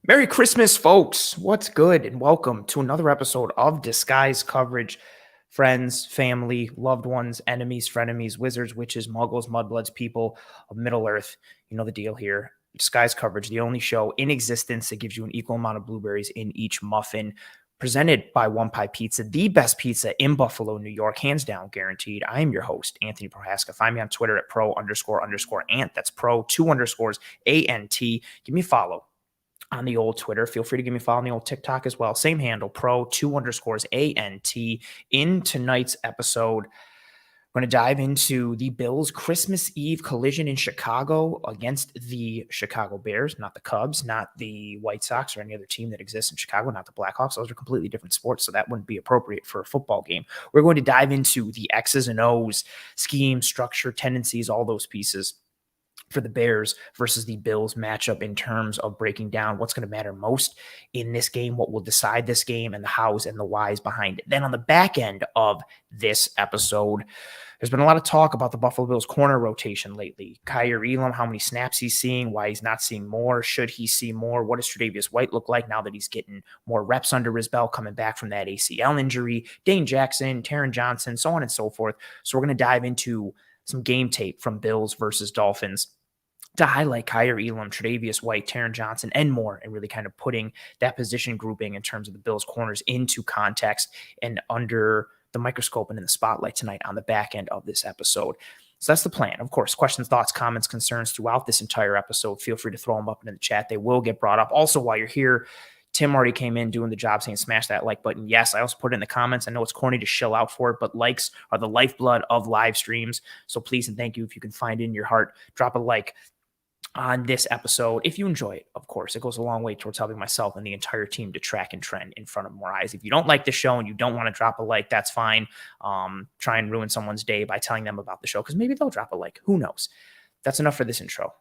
Merry Christmas, folks. What's good? And welcome to another episode of Disguise Coverage. Friends, family, loved ones, enemies, frenemies, wizards, witches, muggles, mudbloods, people of Middle Earth. You know the deal here. Disguise Coverage, the only show in existence that gives you an equal amount of blueberries in each muffin. Presented by One Pie Pizza, the best pizza in Buffalo, New York, hands down guaranteed. I am your host, Anthony Prohaska. Find me on Twitter at pro__ant. That's pro 2_ANT. Give me a follow on the old Twitter. Feel free to give me a follow on the old TikTok as well. Same handle, pro 2_ANT. In tonight's episode, we're going to dive into the Bills' Christmas Eve collision in Chicago against the Chicago Bears, not the Cubs, not the White Sox or any other team that exists in Chicago, not the Blackhawks. Those are completely different sports, so that wouldn't be appropriate for a football game. We're going to dive into the X's and O's, scheme, structure, tendencies, all those pieces for the Bears versus the Bills matchup in terms of breaking down what's going to matter most in this game, what will decide this game, and the hows and the whys behind it. Then on the back end of this episode, there's been a lot of talk about the Buffalo Bills corner rotation lately. Kaiir Elam, how many snaps he's seeing, why he's not seeing more, should he see more, what does Tre'Davious White look like now that he's getting more reps under his belt coming back from that ACL injury, Dane Jackson, Taron Johnson, so on and so forth. So we're going to dive into some game tape from Bills versus Dolphins to highlight Kaiir Elam, Tre'Davious White, Taron Johnson, and more, and really kind of putting that position grouping in terms of the Bills' corners into context and under the microscope and in the spotlight tonight on the back end of this episode. So that's the plan. Of course, questions, thoughts, comments, concerns throughout this entire episode. Feel free to throw them up into the chat. They will get brought up. Also, while you're here, Tim already came in doing the job saying smash that like button. Yes, I also put it in the comments. I know it's corny to shill out for it, but likes are the lifeblood of live streams. So please and thank you. If you can find it in your heart, drop a like on this episode. If you enjoy it, of course, it goes a long way towards helping myself and the entire team to track and trend in front of more eyes. If you don't like the show and you don't want to drop a like, that's fine. Try and ruin someone's day by telling them about the show because maybe they'll drop a like. Who knows? That's enough for this intro.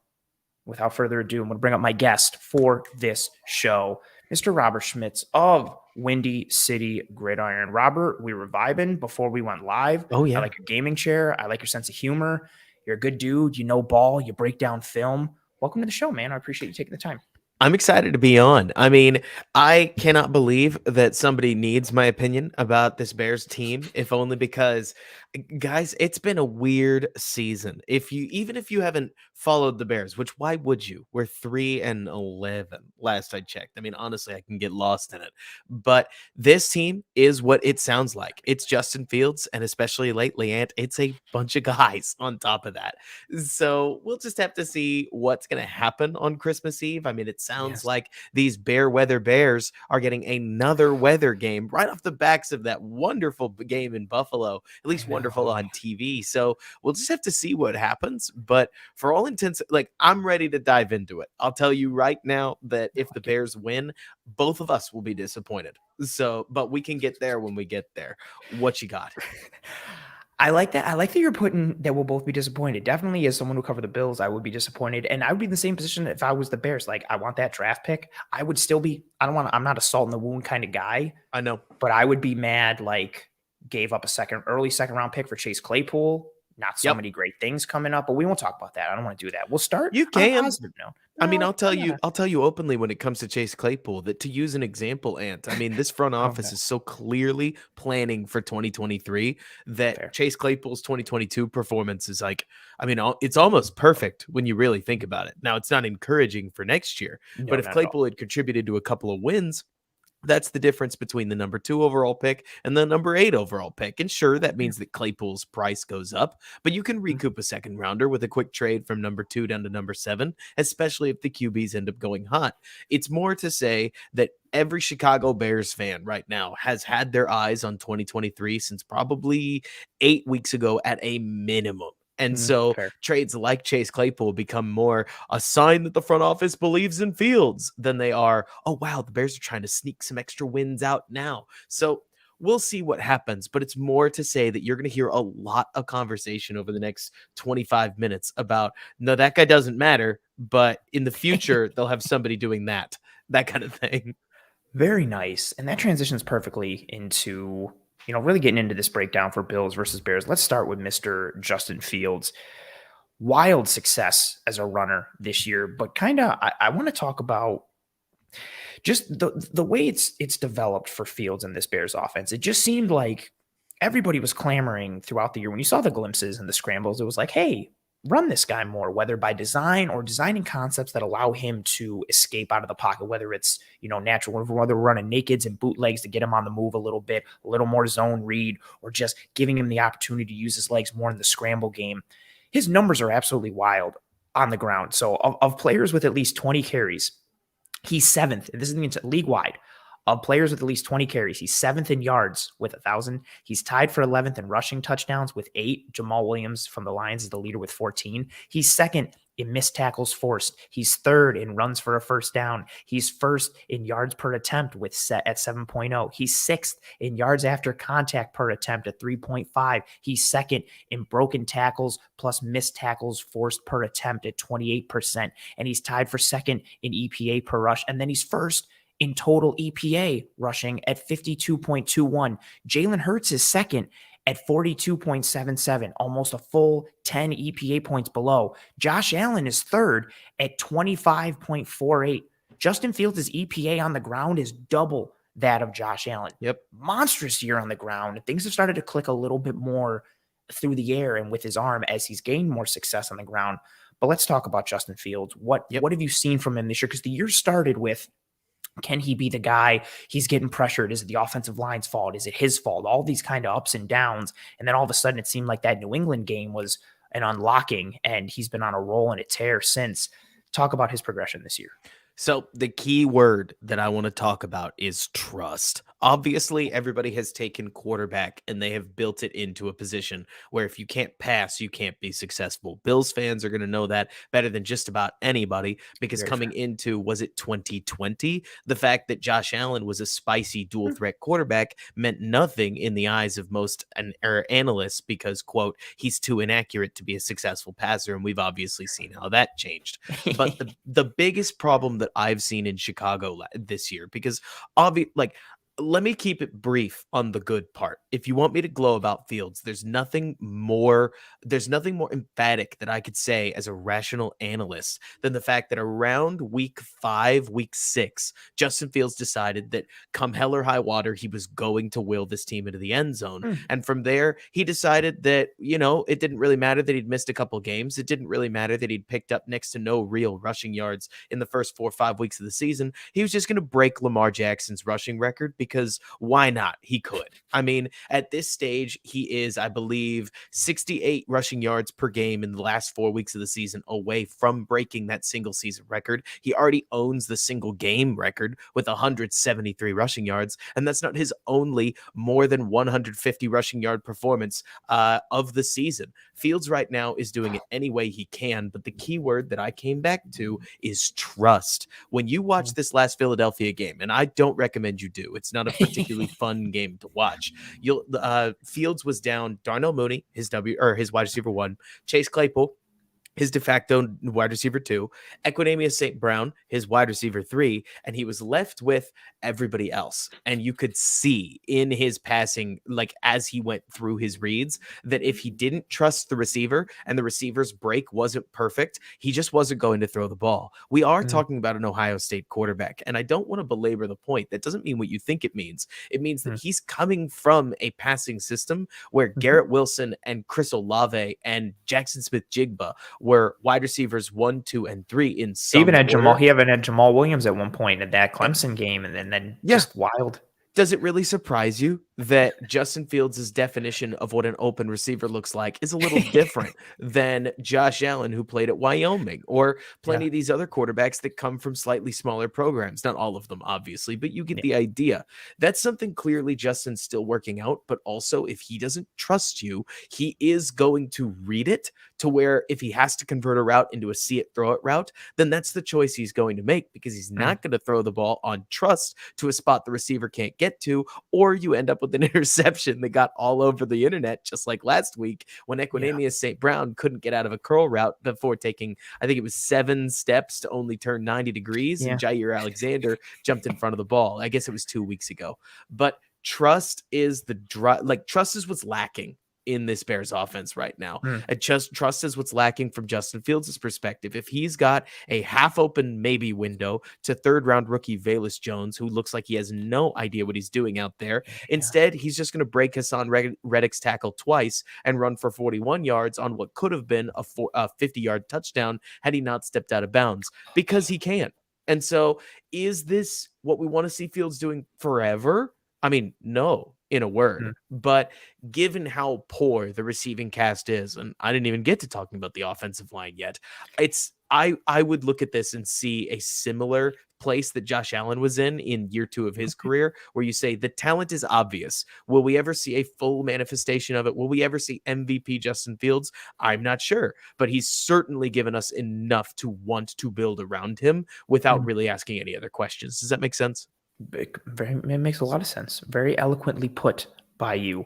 Without further ado, I'm going to bring up my guest for this show, Mr. Robert Schmitz of Windy City Gridiron. Robert, we were vibing before we went live. Oh, yeah. I like your gaming chair. I like your sense of humor. You're a good dude. You know ball. You break down film. Welcome to the show, man. I appreciate you taking the time. I'm excited to be on. I mean, I cannot believe that somebody needs my opinion about this Bears team, if only because, guys, it's been a weird season. Even if you haven't followed the Bears, which why would you? We're 3-11 last I checked. I mean, honestly, I can get lost in it. But this team is what it sounds like. It's Justin Fields, and especially lately, Ant, it's a bunch of guys on top of that. So we'll just have to see what's going to happen on Christmas Eve. I mean, it sounds like these Bear Weather Bears are getting another weather game right off the backs of that wonderful game in Buffalo, at least wonderful on TV. So we'll just have to see what happens. But for all intents, like, I'm ready to dive into it. I'll tell you right now that if the Bears win, both of us will be disappointed. So, but we can get there when we get there. What you got? I like that. I like that you're putting that we'll both be disappointed. Definitely, as someone who covered the Bills, I would be disappointed. And I would be in the same position if I was the Bears. Like, I want that draft pick. I would still be, I'm not a salt in the wound kind of guy. I know. But I would be mad, like, gave up a early second round pick for Chase Claypool. Not so many great things coming up, but we won't talk about that. I don't want to do that. We'll start. You can. On a positive note. I mean, I'll tell you openly when it comes to Chase Claypool that, to use an example, Ant, I mean, this front office is so clearly planning for 2023 that Chase Claypool's 2022 performance is like, I mean, it's almost perfect when you really think about it. Now, it's not encouraging for next year, but if Claypool had contributed to a couple of wins, that's the difference between the number 2 overall pick and the number 8 overall pick. And sure, that means that Claypool's price goes up, but you can recoup a second rounder with a quick trade from number 2 down to number 7, especially if the QBs end up going hot. It's more to say that every Chicago Bears fan right now has had their eyes on 2023 since probably 8 weeks ago at a minimum. And so trades like Chase Claypool become more a sign that the front office believes in Fields than they are, oh, wow, the Bears are trying to sneak some extra wins out now. So we'll see what happens, but it's more to say that you're going to hear a lot of conversation over the next 25 minutes about, no, that guy doesn't matter, but in the future, they'll have somebody doing that kind of thing. Very nice. And that transitions perfectly into, really getting into this breakdown for Bills versus Bears. Let's start with Mr. Justin Fields. Wild success as a runner this year, but kind of, I want to talk about Just the way it's developed for Fields in this Bears offense, it just seemed like everybody was clamoring throughout the year. When you saw the glimpses and the scrambles, it was like, hey, run this guy more, whether by design or designing concepts that allow him to escape out of the pocket, whether it's, natural, whether we're running nakeds and bootlegs to get him on the move a little bit, a little more zone read, or just giving him the opportunity to use his legs more in the scramble game. His numbers are absolutely wild on the ground. So of players with at least 20 carries, he's seventh. This is league wide of players with at least 20 carries. He's seventh in yards with 1,000. He's tied for 11th in rushing touchdowns with 8. Jamal Williams from the Lions is the leader with 14. He's second in missed tackles forced. He's third in runs for a first down. He's first in yards per attempt with set at 7.0. He's sixth in yards after contact per attempt at 3.5. He's second in broken tackles plus missed tackles forced per attempt at 28%. And he's tied for second in EPA per rush. And then he's first in total EPA rushing at 52.21. Jalen Hurts is second at 42.77, almost a full 10 EPA points below. Josh Allen is third at 25.48. Justin Fields' EPA on the ground is double that of Josh Allen. Yep. Monstrous year on the ground. Things have started to click a little bit more through the air and with his arm as he's gained more success on the ground. But let's talk about Justin Fields. What have you seen from him this year? Because the year started with, can he be the guy? He's getting pressured. Is it the offensive line's fault? Is it his fault? All these kind of ups and downs. And then all of a sudden it seemed like that New England game was an unlocking, and he's been on a roll and a tear since. Talk about his progression this year. So the key word that I want to talk about is trust. Obviously, everybody has taken quarterback and they have built it into a position where if you can't pass, you can't be successful. Bills fans are going to know that better than just about anybody, because coming into, was it 2020? The fact that Josh Allen was a spicy dual threat quarterback meant nothing in the eyes of most analysts because, quote, he's too inaccurate to be a successful passer. And we've obviously seen how that changed. But the biggest problem that I've seen in Chicago this year, because let me keep it brief on the good part. If you want me to glow about Fields, there's nothing more emphatic that I could say as a rational analyst than the fact that around week 5, week 6, Justin Fields decided that come hell or high water, he was going to will this team into the end zone. And from there, he decided that, it didn't really matter that he'd missed a couple games. It didn't really matter that he'd picked up next to no real rushing yards in the first 4 or 5 weeks of the season. He was just going to break Lamar Jackson's rushing record, because why not? He could. I mean, at this stage, he is, I believe, 68 rushing yards per game in the last 4 weeks of the season away from breaking that single season record. He already owns the single game record with 173 rushing yards, and that's not his only more than 150 rushing yard performance of the season. Fields right now is doing it any way he can, but the key word that I came back to is trust. When you watch this last Philadelphia game, and I don't recommend you do, it's not a particularly fun game to watch. Fields was down Darnell Mooney, his wide receiver 1, Chase Claypool, his de facto wide receiver 2, Equanimeous St. Brown, his wide receiver 3, and he was left with everybody else. And you could see in his passing, like as he went through his reads, that if he didn't trust the receiver and the receiver's break wasn't perfect, he just wasn't going to throw the ball. We are talking about an Ohio State quarterback, and I don't want to belabor the point. That doesn't mean what you think it means. It means that he's coming from a passing system where Garrett Wilson and Chris Olave and Jackson Smith-Jigba were wide receivers 1, 2, and 3 in some He even had order. Jamal Williams at one point in that Clemson game, and then just wild. Does it really surprise you that Justin Fields' definition of what an open receiver looks like is a little different than Josh Allen, who played at Wyoming, or plenty of these other quarterbacks that come from slightly smaller programs? Not all of them, obviously, but you get the idea. That's something clearly Justin's still working out, but also if he doesn't trust you, he is going to read it to where if he has to convert a route into a see it, throw it route, then that's the choice he's going to make, because he's not going to throw the ball on trust to a spot the receiver can't get to, or you end up with an interception that got all over the internet, just like last week when Equanimeous St. Brown couldn't get out of a curl route before taking, I think it was 7 steps to only turn 90 degrees, and Jair Alexander jumped in front of the ball. I guess it was 2 weeks ago. But trust is trust is what's lacking in this Bears offense right now. Mm. And just trust is what's lacking from Justin Fields' perspective. If he's got a half open maybe window to third round rookie Velus Jones, who looks like he has no idea what he's doing out there, instead he's just going to break Hassan Reddick's tackle twice and run for 41 yards on what could have been a 50-yard touchdown had he not stepped out of bounds, because he can. And so is this what we want to see Fields doing forever? I mean, no, in a word. But given how poor the receiving cast is, and I didn't even get to talking about the offensive line yet, I would look at this and see a similar place that Josh Allen was in year 2 of his career, where you say the talent is obvious. Will we ever see a full manifestation of it? Will we ever see MVP Justin Fields? I'm not sure, but he's certainly given us enough to want to build around him without really asking any other questions. Does that make sense? It makes a lot of sense. Very eloquently put by you.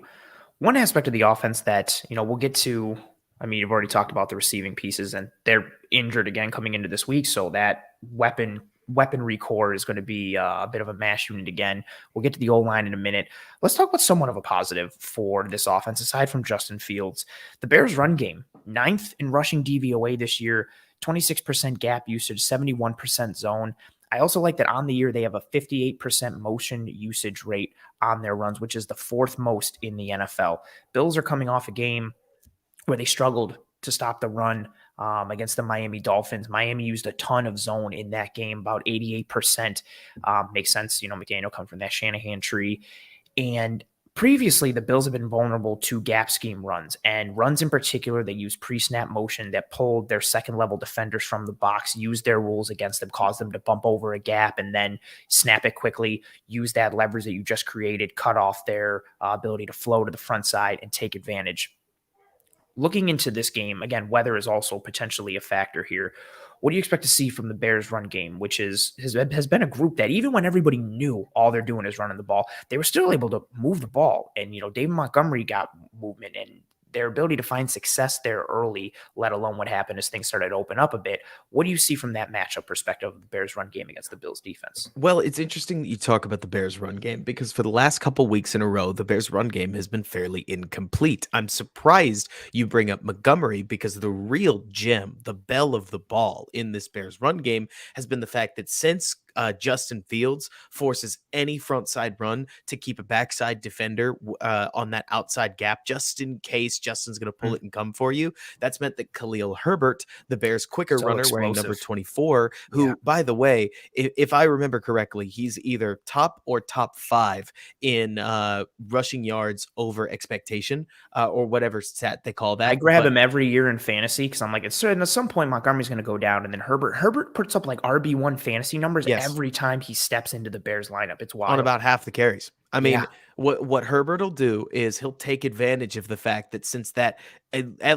One aspect of the offense that, we'll get to, I mean, you've already talked about the receiving pieces, and they're injured again coming into this week. So that weaponry core is going to be a bit of a mash unit again. We'll get to the O-line in a minute. Let's talk about somewhat of a positive for this offense, aside from Justin Fields. The Bears run game, 9th in rushing DVOA this year, 26% gap usage, 71% zone. I also like that on the year, they have a 58% motion usage rate on their runs, which is the 4th most in the NFL. Bills are coming off a game where they struggled to stop the run against the Miami Dolphins. Miami used a ton of zone in that game, about 88%. Makes sense. McDaniel comes from that Shanahan tree. And previously, the Bills have been vulnerable to gap scheme runs, and runs in particular that use pre-snap motion that pulled their second-level defenders from the box, used their rules against them, caused them to bump over a gap and then snap it quickly, use that leverage that you just created, cut off their ability to flow to the front side and take advantage. Looking into this game, again, weather is also potentially a factor here. What do you expect to see from the Bears run game, which has been a group that even when everybody knew all they're doing is running the ball, they were still able to move the ball. And, David Montgomery got movement, and their ability to find success there early, let alone what happened as things started to open up a bit. What do you see from that matchup perspective of the Bears run game against the Bills defense? Well, it's interesting that you talk about the Bears run game, because for the last couple weeks in a row, the Bears run game has been fairly incomplete. I'm surprised you bring up Montgomery, because the real gem, the belle of the ball in this Bears run game has been the fact that since Justin Fields forces any front side run to keep a backside defender on that outside gap, just in case Justin's going to pull it and come for you. That's meant that Khalil Herbert, the Bears' quicker runner, wearing number 24, who, by the way, if I remember correctly, he's either top or top 5 in rushing yards over expectation, or whatever stat they call that. I grab him every year in fantasy because I'm like, at some point Montgomery's going to go down, and then Herbert puts up like RB1 fantasy numbers every time he steps into the Bears lineup. It's wild. On about half the carries. I mean, what Herbert will do is he'll take advantage of the fact that since that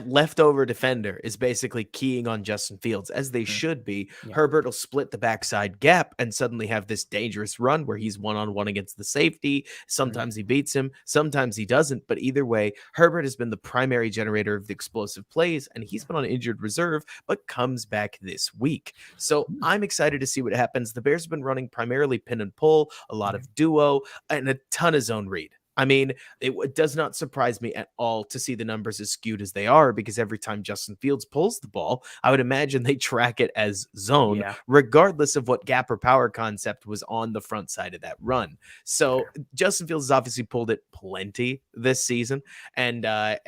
leftover defender is basically keying on Justin Fields, as they should be, Herbert will split the backside gap and suddenly have this dangerous run where he's one-on-one against the safety. Sometimes he beats him, sometimes he doesn't. But either way, Herbert has been the primary generator of the explosive plays, and he's been on injured reserve, but comes back this week. So I'm excited to see what happens. The Bears have been running primarily pin and pull, a lot of duo, and a ton of zone read. I mean, it does not surprise me at all to see the numbers as skewed as they are, because every time Justin Fields pulls the ball, I would imagine they track it as zone, regardless of what gap or power concept was on the front side of that run. So Justin Fields has obviously pulled it plenty this season, and I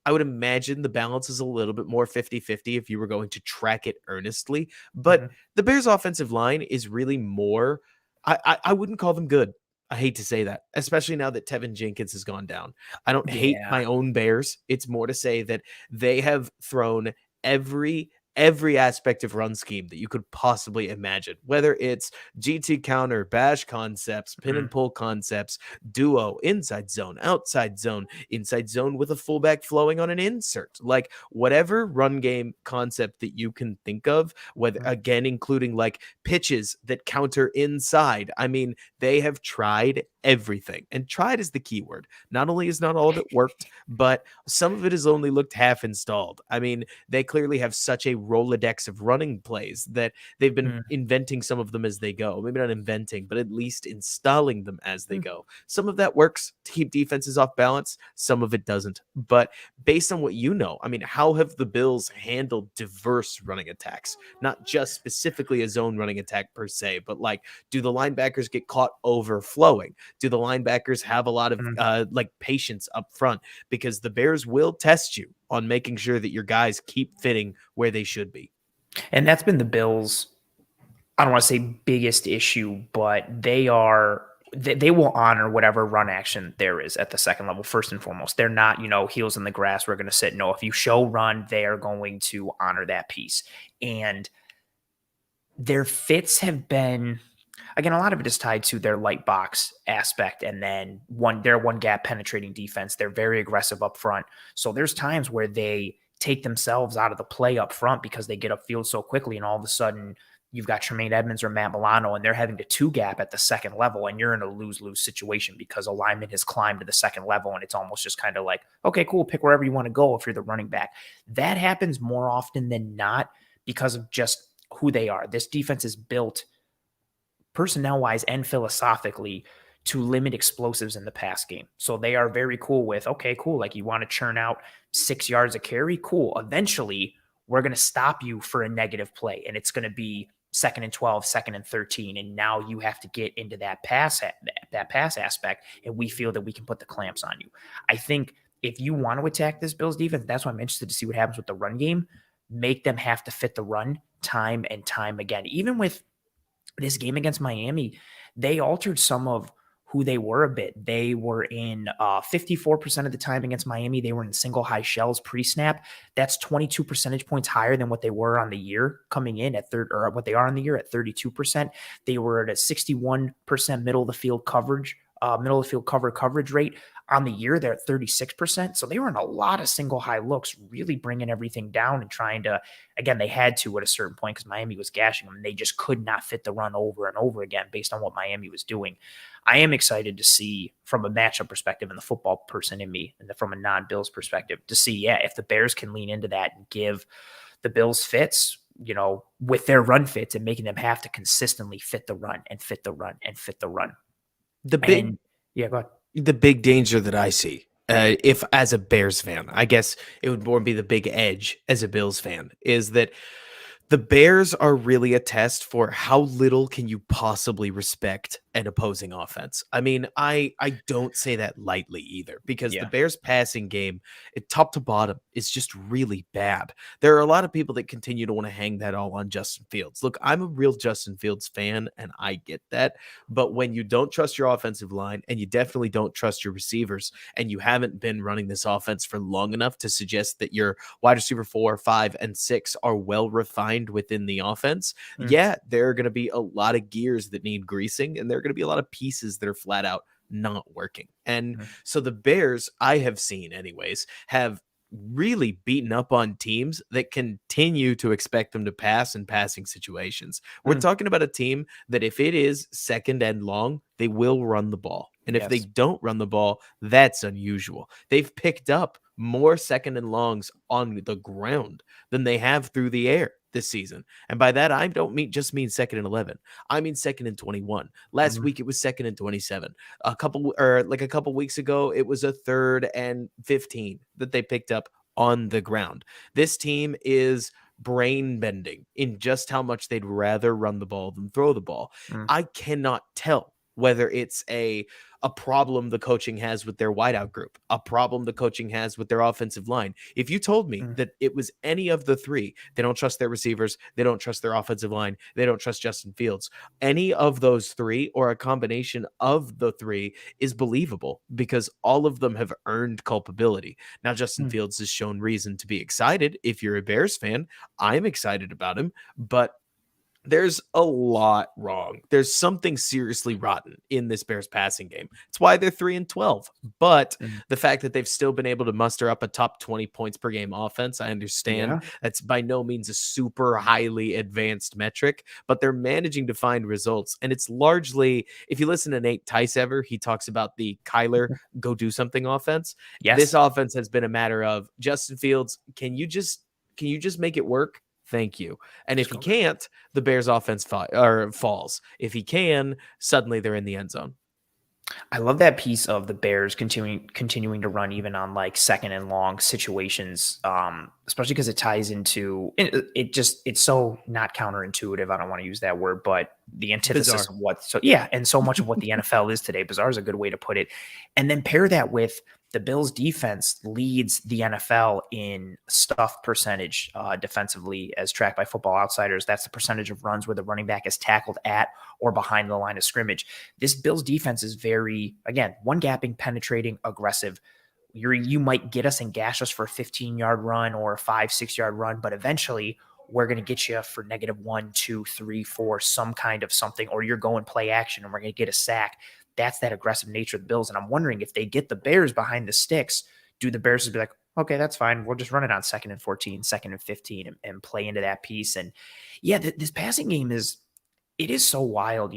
would imagine the balance is a little bit more 50-50 if you were going to track it earnestly. But the Bears' offensive line is really more, I wouldn't call them good. I hate to say that, especially now that Tevin Jenkins has gone down. I don't hate my own Bears. It's more to say that they have thrown every aspect of run scheme that you could possibly imagine, whether it's GT counter, bash concepts, pin and pull concepts, duo, inside zone with a fullback flowing on an insert, like whatever run game concept that you can think of, whether again, including like pitches that counter inside. I mean, they have tried everything. And tried is the key word. Not only is not all of it worked, but some of it has only looked half installed. I mean, they clearly have such a Rolodex of running plays that they've been Mm, inventing some of them as they go. Maybe not inventing, but at least installing them as they mm. go. Some of that works to keep defenses off balance, some of it doesn't. But based on what you know, I mean, how have the Bills handled diverse running attacks? Not just specifically a zone running attack per se, but like, do the linebackers get caught overflowing? Do the linebackers have a lot of Mm. like patience up front? Because the Bears will test you on making sure that your guys keep fitting where they should be. And that's been the Bills', I don't want to say biggest issue, but they will honor whatever run action there is at the second level, first and foremost. They're not, heels in the grass, we're going to sit. No, if you show run, they are going to honor that piece. And their fits have been, again, a lot of it is tied to their light box aspect, and then their one gap penetrating defense. They're very aggressive up front. So there's times where they take themselves out of the play up front because they get upfield so quickly, and all of a sudden you've got Tremaine Edmonds or Matt Milano, and they're having to two gap at the second level, and you're in a lose-lose situation because alignment has climbed to the second level, and it's almost just kind of like, okay, cool, pick wherever you want to go if you're the running back. That happens more often than not because of just who they are. This defense is built personnel-wise and philosophically to limit explosives in the pass game. So they are very cool with, okay, cool, like you want to churn out 6 yards a carry? Cool. Eventually, we're going to stop you for a negative play, and it's going to be 2nd and 12, 2nd and 13, and now you have to get into that pass aspect, and we feel that we can put the clamps on you. I think if you want to attack this Bills defense, that's why I'm interested to see what happens with the run game. Make them have to fit the run time and time again. Even with this game against Miami, they altered some of who they were a bit. They were in 54% of the time against Miami. They were in single high shells pre-snap. That's 22 percentage points higher than what they were on the year coming in at third, or what they are on the year at 32%. They were at a 61% middle of the field coverage, middle of the field coverage rate. On the year, they're at 36%. So they were in a lot of single high looks, really bringing everything down and trying to, again, they had to at a certain point because Miami was gashing them. And they just could not fit the run over and over again based on what Miami was doing. I am excited to see from a matchup perspective and the football person in me, and from a non-Bills perspective, to see, if the Bears can lean into that and give the Bills fits, with their run fits, and making them have to consistently fit the run and fit the run and fit the run. The big, go ahead. The big danger that I see, if as a Bears fan, I guess it would more be the big edge as a Bills fan, is that the Bears are really a test for how little can you possibly respect an opposing offense. I mean, I don't say that lightly either, because the Bears passing game, top to bottom, is just really bad. There are a lot of people that continue to want to hang that all on Justin Fields. Look, I'm a real Justin Fields fan, and I get that. But when you don't trust your offensive line, and you definitely don't trust your receivers, and you haven't been running this offense for long enough to suggest that your wide receiver 4, 5, and 6 are well refined within the offense, there are going to be a lot of gears that need greasing, and there are going to be a lot of pieces that are flat out not working. And so the Bears, I have seen anyways, have really beaten up on teams that continue to expect them to pass in passing situations. We're talking about a team that if it is second and long, they will run the ball. And if they don't run the ball, that's unusual. They've picked up more second and longs on the ground than they have through the air this season. And by that, I don't mean 2nd and 11. I mean 2nd and 21. Last week, it was 2nd and 27. A couple weeks ago, it was a 3rd and 15 that they picked up on the ground. This team is brain bending in just how much they'd rather run the ball than throw the ball. I cannot tell whether it's a problem the coaching has with their wideout group, a problem the coaching has with their offensive line. If you told me that it was any of the three, they don't trust their receivers, they don't trust their offensive line, they don't trust Justin Fields, any of those three or a combination of the three is believable, because all of them have earned culpability. Now, Justin Fields has shown reason to be excited. If you're a Bears fan, I'm excited about him, but There's a lot wrong. There's something seriously rotten in this Bears passing game. It's why they're 3-12. But Mm. the fact that they've still been able to muster up a top 20 points per game offense, I understand Yeah. that's by no means a super highly advanced metric, but they're managing to find results. And it's largely, if you listen to Nate Tice ever, he talks about the Kyler go do something offense. This Yes. offense has been a matter of Justin Fields, can you just make it work? Thank you. And if Just he go get it. can't, the Bears offense falls. If he can, suddenly they're in the end zone. I love that piece of the Bears continuing to run even on like second and long situations, especially because it ties into it's so not counterintuitive. I don't want to use that word, but the antithesis Bizarre. of what and so much of what the NFL is today. Bizarre is a good way to put it. And then pair that with the Bills defense leads the NFL in stuff percentage defensively as tracked by Football Outsiders. That's the percentage of runs where the running back is tackled at or behind the line of scrimmage. This Bills defense is very, again, one gapping, penetrating, aggressive. You might get us and gash us for a 15-yard run or a 5-6 yard run, but eventually we're going to get you for -1, 2, 3, 4, some kind of something, or you're going play action and we're going to get a sack. That's that aggressive nature of the Bills. And I'm wondering if they get the Bears behind the sticks, do the Bears just be like, okay, that's fine. We'll just run it on 2nd and 14, 2nd and 15 and play into that piece. And yeah, this passing game it is so wild.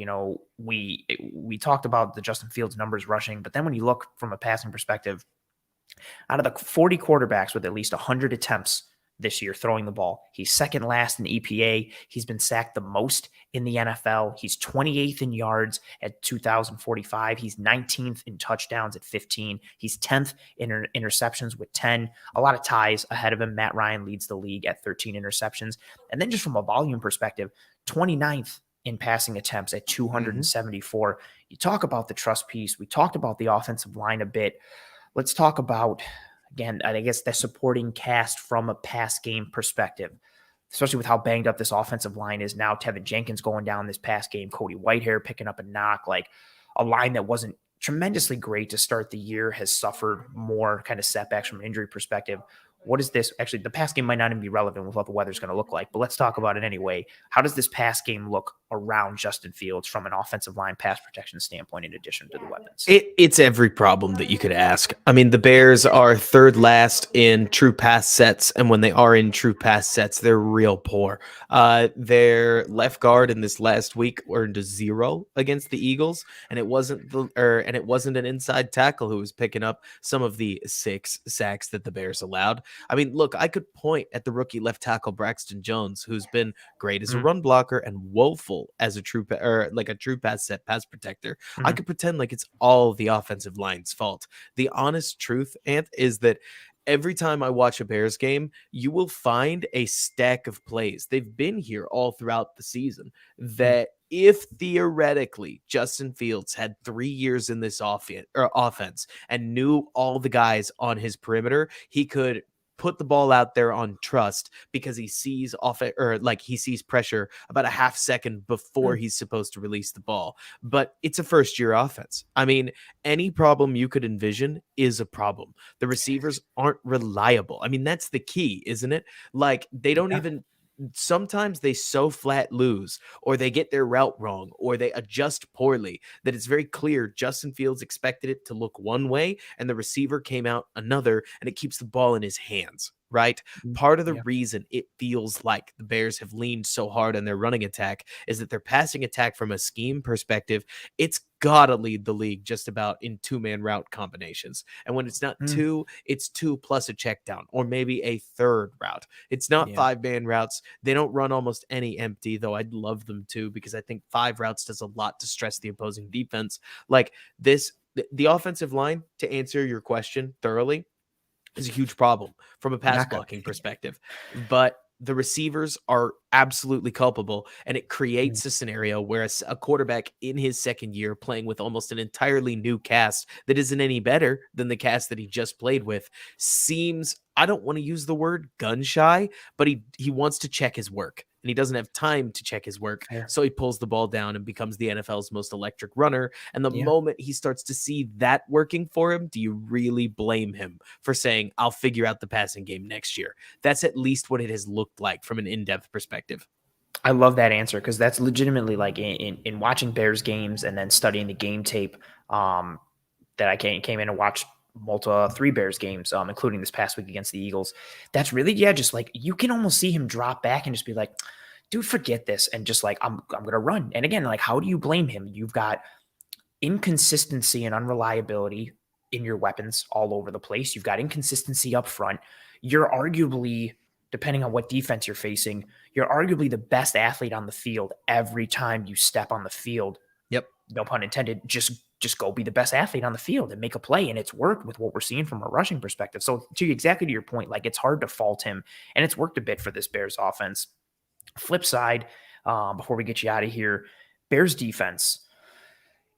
We talked about the Justin Fields numbers rushing, but then when you look from a passing perspective, out of the 40 quarterbacks with at least 100 attempts this year throwing the ball, he's second last in EPA. He's been sacked the most in the NFL. He's 28th in yards at 2,045. He's 19th in touchdowns at 15. He's 10th in interceptions with 10. A lot of ties ahead of him. Matt Ryan leads the league at 13 interceptions. And then just from a volume perspective, 29th in passing attempts at 274. You talk about the trust piece. We talked about the offensive line a bit. Let's talk about, again, I guess the supporting cast from a pass game perspective, especially with how banged up this offensive line is now. Tevin Jenkins going down this pass game, Cody Whitehair picking up a knock, like a line that wasn't tremendously great to start the year has suffered more kind of setbacks from an injury perspective. What is this? Actually, the pass game might not even be relevant with what the weather's going to look like, but let's talk about it anyway. How does this pass game look around Justin Fields from an offensive line pass protection standpoint, in addition to the weapons? It's every problem that you could ask. I mean, the Bears are third last in true pass sets, and when they are in true pass sets, they're real poor. Their left guard in this last week earned a 0 against the Eagles, and it wasn't an inside tackle who was picking up some of the 6 sacks that the Bears allowed. I mean, look, I could point at the rookie left tackle Braxton Jones, who's been great as a run blocker and woeful as a true pass set pass protector. I could pretend like it's all the offensive line's fault. The honest truth, Ant, is that every time I watch a Bears game, you will find a stack of plays. They've been here all throughout the season that if theoretically Justin Fields had 3 years in this offense and knew all the guys on his perimeter, he could put the ball out there on trust because he sees he sees pressure about a half second before he's supposed to release the ball. But it's a first year offense. I mean, any problem you could envision is a problem. The receivers aren't reliable. I mean, that's the key, isn't it? Like they don't even sometimes they so flat lose or they get their route wrong or they adjust poorly that it's very clear Justin Fields expected it to look one way and the receiver came out another, and it keeps the ball in his hands. Right. Part of the reason it feels like the Bears have leaned so hard on their running attack is that their passing attack from a scheme perspective, it's gotta lead the league just about in 2-man route combinations. And when it's not 2, it's 2 plus a check down or maybe a third route. It's not 5-man routes. They don't run almost any empty, though I'd love them to, because I think 5 routes does a lot to stress the opposing defense. Like this, the offensive line, to answer your question thoroughly, is a huge problem from a pass blocking perspective. But the receivers are absolutely culpable, and it creates a scenario where a quarterback in his second year playing with almost an entirely new cast that isn't any better than the cast that he just played with seems, I don't want to use the word gun shy, but he wants to check his work. And he doesn't have time to check his work. So he pulls the ball down and becomes the NFL's most electric runner. And the moment he starts to see that working for him, do you really blame him for saying, I'll figure out the passing game next year? That's at least what it has looked like from an in-depth perspective. I love that answer because that's legitimately like in watching Bears games and then studying the game tape that I came in and watched three Bears games, including this past week against the Eagles. That's really, yeah, just like you can almost see him drop back and just be like, dude, forget this. And just like, I'm going to run. And again, like, how do you blame him? You've got inconsistency and unreliability in your weapons all over the place. You've got inconsistency up front. You're arguably, depending on what defense you're facing, you're arguably the best athlete on the field every time you step on the field. Yep. No pun intended. Just go be the best athlete on the field and make a play. And it's worked with what we're seeing from a rushing perspective. So exactly to your point, like it's hard to fault him, and it's worked a bit for this Bears offense. Flip side, before we get you out of here, Bears defense.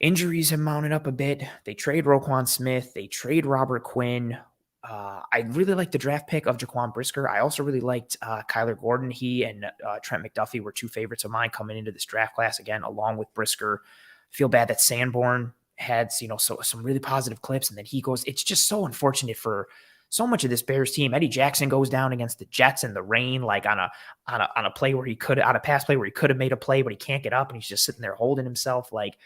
Injuries have mounted up a bit. They trade Roquan Smith. They trade Robert Quinn. I really liked the draft pick of Jaquan Brisker. I also really liked Kyler Gordon. He and Trent McDuffie were two favorites of mine coming into this draft class, again, along with Brisker. Feel bad that Sanborn had, some really positive clips, and then he goes. It's just so unfortunate for so much of this Bears team. Eddie Jackson goes down against the Jets in the rain, like on a play where on a pass play where he could have made a play, but he can't get up, and he's just sitting there holding himself. Like,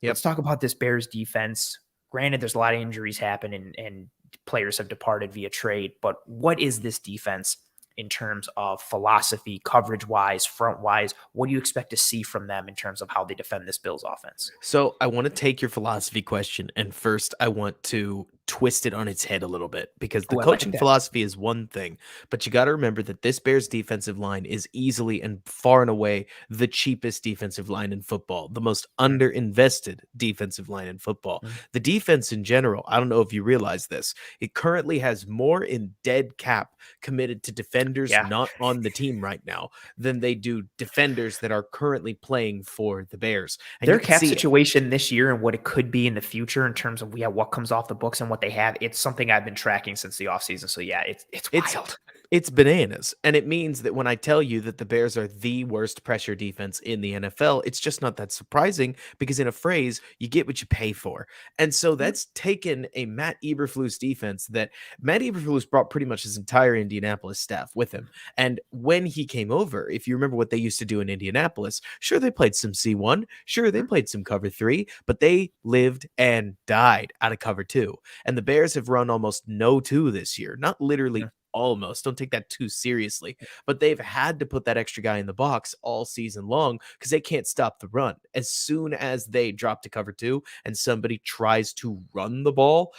let's talk about this Bears defense. Granted, there's a lot of injuries happen and players have departed via trade, but what is this defense in terms of philosophy, coverage-wise, front-wise? What do you expect to see from them in terms of how they defend this Bills offense? So I want to take your philosophy question, and first I want to twist it on its head a little bit, because the coaching philosophy is one thing, but you got to remember that this Bears defensive line is easily and far and away the cheapest defensive line in football, the most underinvested defensive line in football. The defense in general, I don't know if you realize this, it currently has more in dead cap committed to defenders not on the team right now than they do defenders that are currently playing for the Bears. And their cap situation this year and what it could be in the future in terms of what comes off the books and what they have, it's something I've been tracking since the offseason. So yeah, it's wild. It's bananas. And it means that when I tell you that the Bears are the worst pressure defense in the NFL, it's just not that surprising, because in a phrase, you get what you pay for. And so that's taken a Matt Eberflus defense that Matt Eberflus brought pretty much his entire Indianapolis staff with him. And when he came over, if you remember what they used to do in Indianapolis, sure, they played some C1, sure, they played some cover 3, but they lived and died out of cover 2. And the Bears have run almost no 2 this year, not literally almost, don't take that too seriously, but they've had to put that extra guy in the box all season long because they can't stop the run. As soon as they drop to cover 2 and somebody tries to run the ball,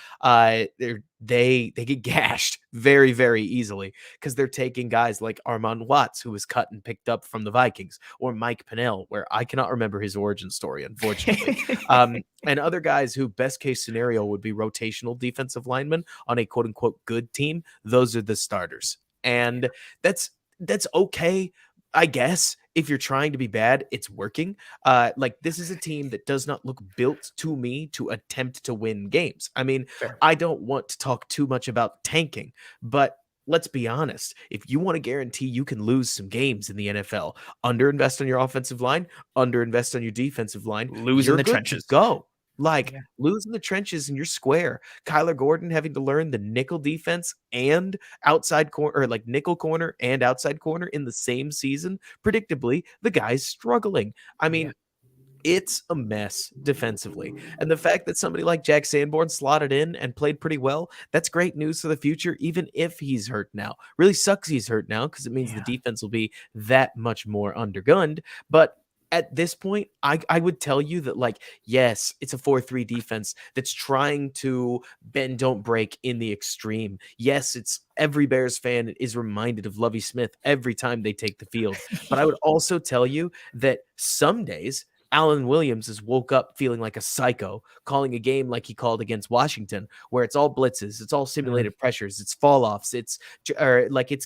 they get gashed very, very easily, because they're taking guys like Armand Watts, who was cut and picked up from the Vikings, or Mike Pennell, where I cannot remember his origin story, unfortunately. And other guys who best case scenario would be rotational defensive linemen on a quote unquote good team. Those are the starters. And that's okay, I guess. If you're trying to be bad, it's working. Like, this is a team that does not look built to me to attempt to win games. I mean, I don't want to talk too much about tanking, but let's be honest. If you want to guarantee you can lose some games in the NFL, underinvest on your offensive line, underinvest on your defensive line, lose in the trenches. Go. Lose in the trenches and you're square. Kyler Gordon having to learn the nickel defense and outside corner, or like nickel corner and outside corner in the same season. Predictably, the guy's struggling. I mean, it's a mess defensively. And the fact that somebody like Jack Sanborn slotted in and played pretty well, that's great news for the future, even if he's hurt now. Really sucks he's hurt now, because it means the defense will be that much more undergunned. But at this point, I would tell you that, like, yes, it's a 4-3 defense that's trying to bend, don't break in the extreme. Yes, it's every Bears fan is reminded of Lovie Smith every time they take the field. But I would also tell you that some days Alan Williams has woke up feeling like a psycho, calling a game like he called against Washington, where it's all blitzes, it's all simulated pressures, it's fall offs, it's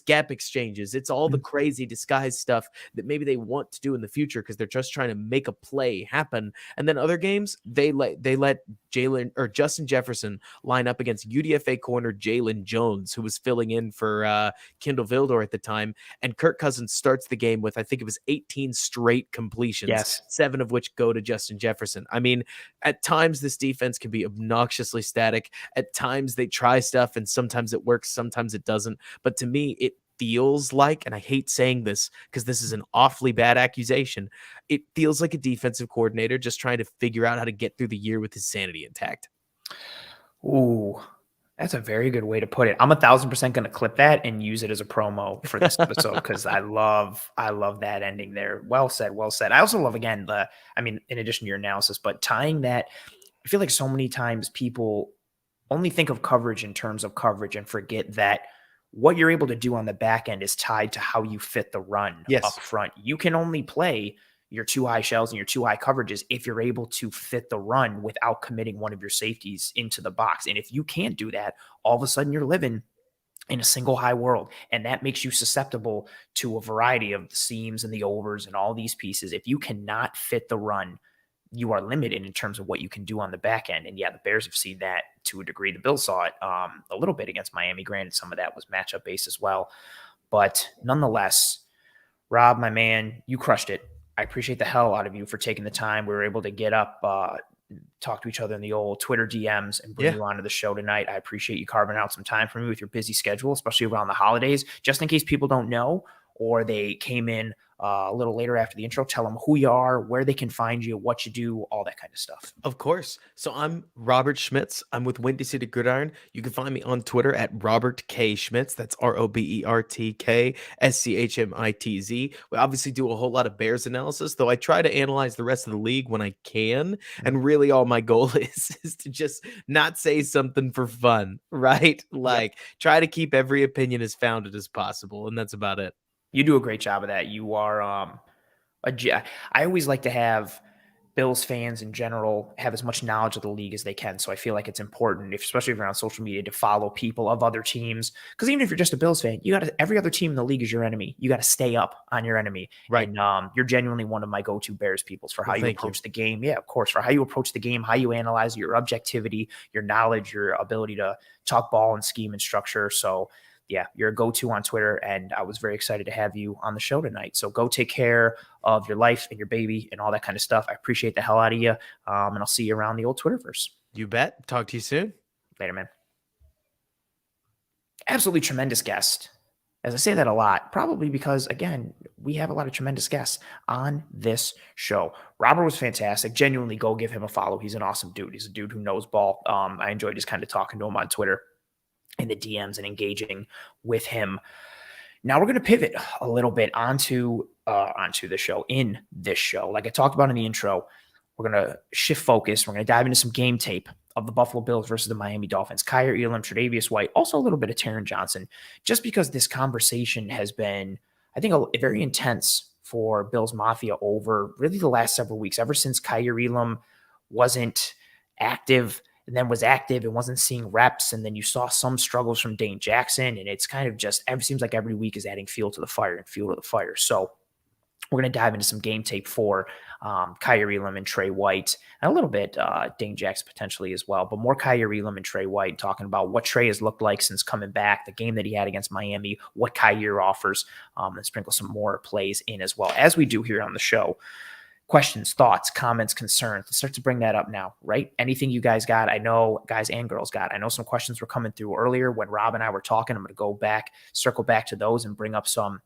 gap exchanges, it's all the crazy disguise stuff that maybe they want to do in the future because they're just trying to make a play happen. And then other games, they let Jalen or Justin Jefferson line up against UDFA corner Jalen Jones, who was filling in for Kendall Vildor at the time, and Kirk Cousins starts the game with, I think it was 18 straight completions, 7 of which go to Justin Jefferson. I mean, at times this defense can be obnoxiously static. At times they try stuff and sometimes it works, sometimes it doesn't. But to me, feels like, and I hate saying this because this is an awfully bad accusation, it feels like a defensive coordinator just trying to figure out how to get through the year with his sanity intact. Ooh, that's a very good way to put it. I'm 1,000% going to clip that and use it as a promo for this episode because I love that ending there. Well said, well said. I also love again in addition to your analysis, but tying that, I feel like so many times people only think of coverage in terms of coverage and forget that what you're able to do on the back end is tied to how you fit the run Yes. up front. You can only play your two high shells and your two high coverages if you're able to fit the run without committing one of your safeties into the box. And if you can't do that, all of a sudden you're living in a single high world. And that makes you susceptible to a variety of the seams and the overs and all these pieces. If you cannot fit the run, you are limited in terms of what you can do on the back end. And yeah, the Bears have seen that to a degree. The Bills saw it a little bit against Miami. Granted, some of that was matchup based as well. But nonetheless, Rob, my man, you crushed it. I appreciate the hell out of you for taking the time. We were able to get up, talk to each other in the old Twitter DMs and bring you onto the show tonight. I appreciate you carving out some time for me with your busy schedule, especially around the holidays. Just in case people don't know or they came in a little later after the intro, tell them who you are, where they can find you, what you do, all that kind of stuff. Of course. So I'm Robert Schmitz. I'm with Windy City Gridiron. You can find me on Twitter at Robert K. Schmitz. That's ROBERTKSCHMITZ. We obviously do a whole lot of Bears analysis, though I try to analyze the rest of the league when I can. And really all my goal is to just not say something for fun, right? Like try to keep every opinion as founded as possible. And that's about it. You do a great job of that. You are I always like to have Bills fans in general have as much knowledge of the league as they can. So I feel like it's important, especially if you're on social media, to follow people of other teams. Because even if you're just a Bills fan, every other team in the league is your enemy. You got to stay up on your enemy. Right. And you're genuinely one of my go-to Bears peoples for how you approach the game. Yeah, of course, for how you approach the game, how you analyze your objectivity, your knowledge, your ability to talk ball and scheme and structure. So yeah, you're a go-to on Twitter, and I was very excited to have you on the show tonight. So go take care of your life and your baby and all that kind of stuff. I appreciate the hell out of you, and I'll see you around the old Twitterverse. You bet. Talk to you soon. Later, man. Absolutely tremendous guest. As I say that a lot, probably because, again, we have a lot of tremendous guests on this show. Robert was fantastic. Genuinely, go give him a follow. He's an awesome dude. He's a dude who knows ball. I enjoyed just kind of talking to him on Twitter in the DMs and engaging with him. Now we're going to pivot a little bit onto the show. In this show, like I talked about in the intro, we're going to shift focus. We're going to dive into some game tape of the Buffalo Bills versus the Miami Dolphins. Kaiir Elam, Tre'Davious White, also a little bit of Taron Johnson, just because this conversation has been, I think, very intense for Bills Mafia over really the last several weeks, ever since Kaiir Elam wasn't active and then was active and wasn't seeing reps. And then you saw some struggles from Dane Jackson. And it's kind of just, it seems like every week is adding fuel to the fire and fuel to the fire. So we're going to dive into some game tape for Kaiir Elam and Trey White, and a little bit Dane Jackson potentially as well, but more Kaiir Elam and Trey White, talking about what Trey has looked like since coming back, the game that he had against Miami, what Kaiir offers, and sprinkle some more plays in as well, as we do here on the show. Questions, thoughts, comments, concerns. Let's start to bring that up now, right? Anything you guys got, I know guys and girls got. I know some questions were coming through earlier when Rob and I were talking. I'm going to go back, circle back to those and bring up some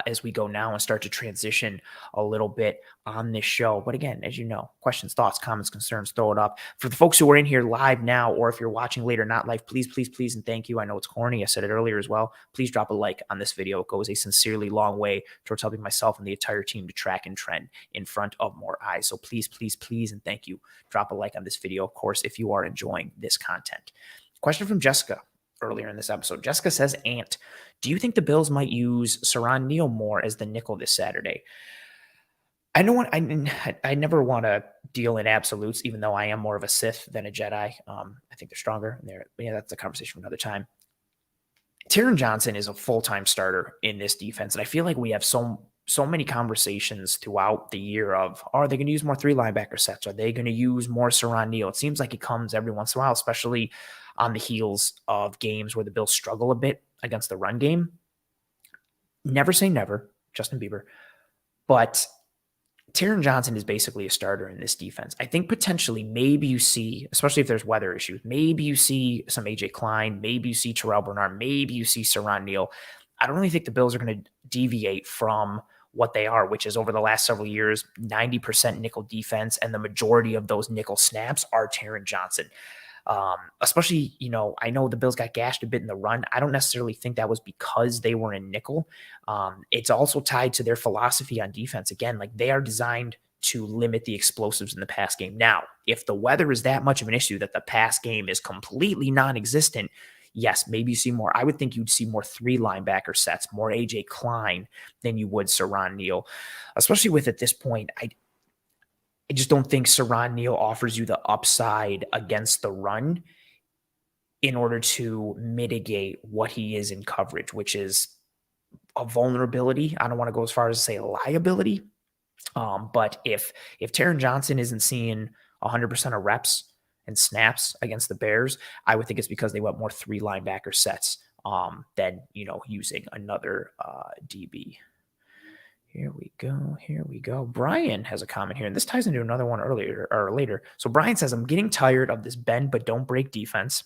as we go now and start to transition a little bit on this show. But again, as you know, questions, thoughts, comments, concerns, throw it up. For the folks who are in here live now, or if you're watching later, not live, please, please, please, and thank you. I know it's corny. I said it earlier as well. Please drop a like on this video. It goes a sincerely long way towards helping myself and the entire team to track and trend in front of more eyes. So please, please, please, and thank you. Drop a like on this video, of course, if you are enjoying this content. Question from Jessica earlier in this episode. Jessica says, Ant, do you think the Bills might use Saron Neal more as the nickel this Saturday? I never want to deal in absolutes, even though I am more of a Sith than a Jedi. I think they're stronger. That's a conversation for another time. Taron Johnson is a full-time starter in this defense, and I feel like we have so many conversations throughout the year of, are they going to use more 3 linebacker sets? Are they going to use more Saron Neal? It seems like it comes every once in a while, especially on the heels of games where the Bills struggle a bit against the run game. Never say never, Justin Bieber. But Taron Johnson is basically a starter in this defense. I think potentially maybe you see, especially if there's weather issues, maybe you see some AJ Klein, maybe you see Terrell Bernard, maybe you see Saron Neal. I don't really think the Bills are going to deviate from what they are, which is over the last several years, 90% nickel defense, and the majority of those nickel snaps are Taron Johnson. Especially, I know the Bills got gashed a bit in the run. I don't necessarily think that was because they were in nickel. It's also tied to their philosophy on defense. Again, like they are designed to limit the explosives in the pass game. Now, if the weather is that much of an issue that the pass game is completely non-existent, yes, maybe you see more. I would think you'd see more 3 linebacker sets, more AJ Klein than you would Saron Neal, especially with at this point, I just don't think Saron Neal offers you the upside against the run in order to mitigate what he is in coverage, which is a vulnerability. I don't want to go as far as to say a liability. But if Taron Johnson isn't seeing 100% of reps and snaps against the Bears, I would think it's because they went more 3 linebacker sets than, using another DB. Here we go. Brian has a comment here, and this ties into another one earlier or later. So Brian says, I'm getting tired of this bend but don't break defense.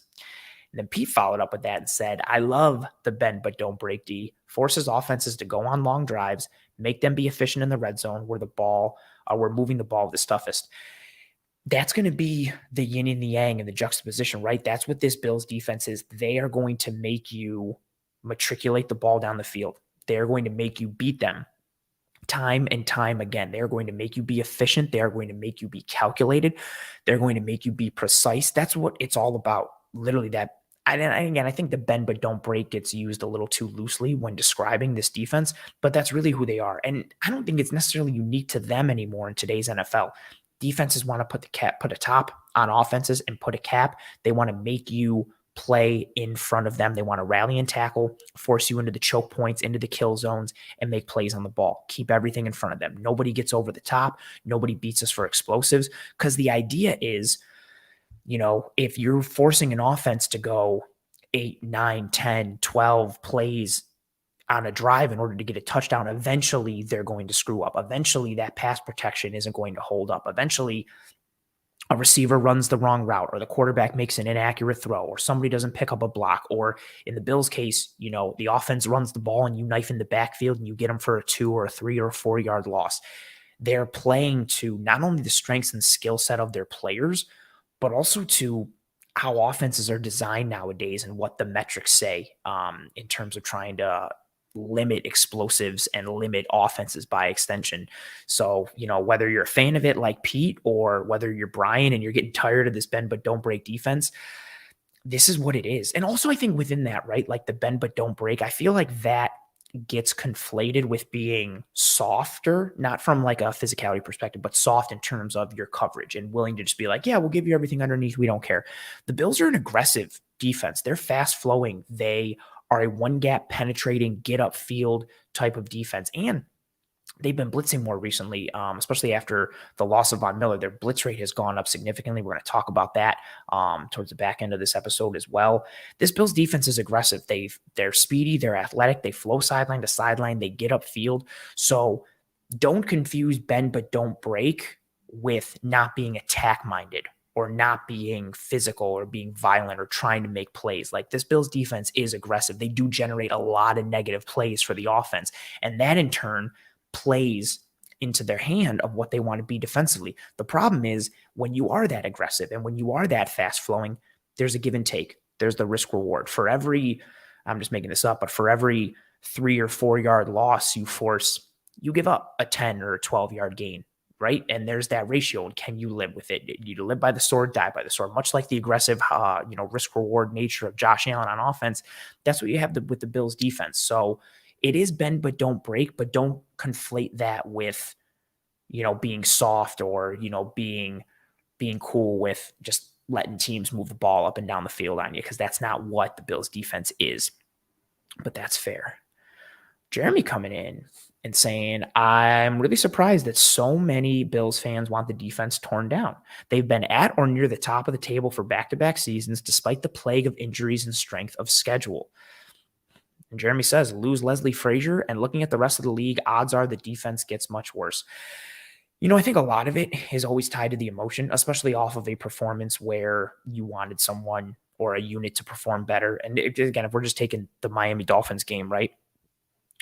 And then Pete followed up with that and said, I love the bend but don't break D. Forces offenses to go on long drives, make them be efficient in the red zone where we're moving the ball the toughest. That's going to be the yin and the yang and the juxtaposition, right? That's what this Bills defense is. They are going to make you matriculate the ball down the field. They're going to make you beat them time and time again. They're going to make you be efficient. They're going to make you be calculated. They're going to make you be precise. That's what it's all about. Literally that. And again, I think the bend but don't break gets used a little too loosely when describing this defense, but that's really who they are. And I don't think it's necessarily unique to them anymore in today's NFL. Defenses want to put a top on offenses and put a cap. They want to make you play in front of them. They want to rally and tackle, force you into the choke points, into the kill zones, and make plays on the ball. Keep everything in front of them. Nobody gets over the top. Nobody beats us for explosives, because the idea is, if you're forcing an offense to go 8, 9, 10, 12 plays on a drive in order to get a touchdown, eventually they're going to screw up. Eventually that pass protection isn't going to hold up. Eventually a receiver runs the wrong route, or the quarterback makes an inaccurate throw, or somebody doesn't pick up a block, or in the Bills' case, the offense runs the ball and you knife in the backfield and you get them for a 2 or a 3 or a 4-yard loss. They're playing to not only the strengths and skill set of their players, but also to how offenses are designed nowadays and what the metrics say in terms of trying to limit explosives and limit offenses by extension. So, whether you're a fan of it like Pete, or whether you're Brian and you're getting tired of this bend but don't break defense, this is what it is. And also I think within that, right, like the bend but don't break, I feel like that gets conflated with being softer, not from like a physicality perspective, but soft in terms of your coverage and willing to just be like, yeah, we'll give you everything underneath. We don't care. The Bills are an aggressive defense. They're fast flowing. They are a one gap penetrating, get up field type of defense. And they've been blitzing more recently, especially after the loss of Von Miller. Their blitz rate has gone up significantly. We're going to talk about that towards the back end of this episode as well. This Bills defense is aggressive. They're speedy. They're athletic. They flow sideline to sideline. They get upfield. So don't confuse bend but don't break with not being attack-minded or not being physical or being violent or trying to make plays. Like, this Bills defense is aggressive. They do generate a lot of negative plays for the offense. And that in turn plays into their hand of what they want to be defensively. The problem is when you are that aggressive and when you are that fast flowing, there's a give and take. There's the risk reward. For every, I'm just making this up, but for every 3 or 4 yard loss you force, you give up a 10 or a 12 yard gain, right? And there's that ratio. And can you live with it? You live by the sword, die by the sword. Much like the aggressive, risk reward nature of Josh Allen on offense, that's what you have with the Bills defense. So it is bend but don't break, but don't conflate that with, being soft or, being cool with just letting teams move the ball up and down the field on you, because that's not what the Bills defense is. But that's fair. Jeremy coming in and saying, I'm really surprised that so many Bills fans want the defense torn down. They've been at or near the top of the table for back-to-back seasons, despite the plague of injuries and strength of schedule. And Jeremy says, lose Leslie Frazier, and looking at the rest of the league, odds are the defense gets much worse. I think a lot of it is always tied to the emotion, especially off of a performance where you wanted someone or a unit to perform better. And again, if we're just taking the Miami Dolphins game, right?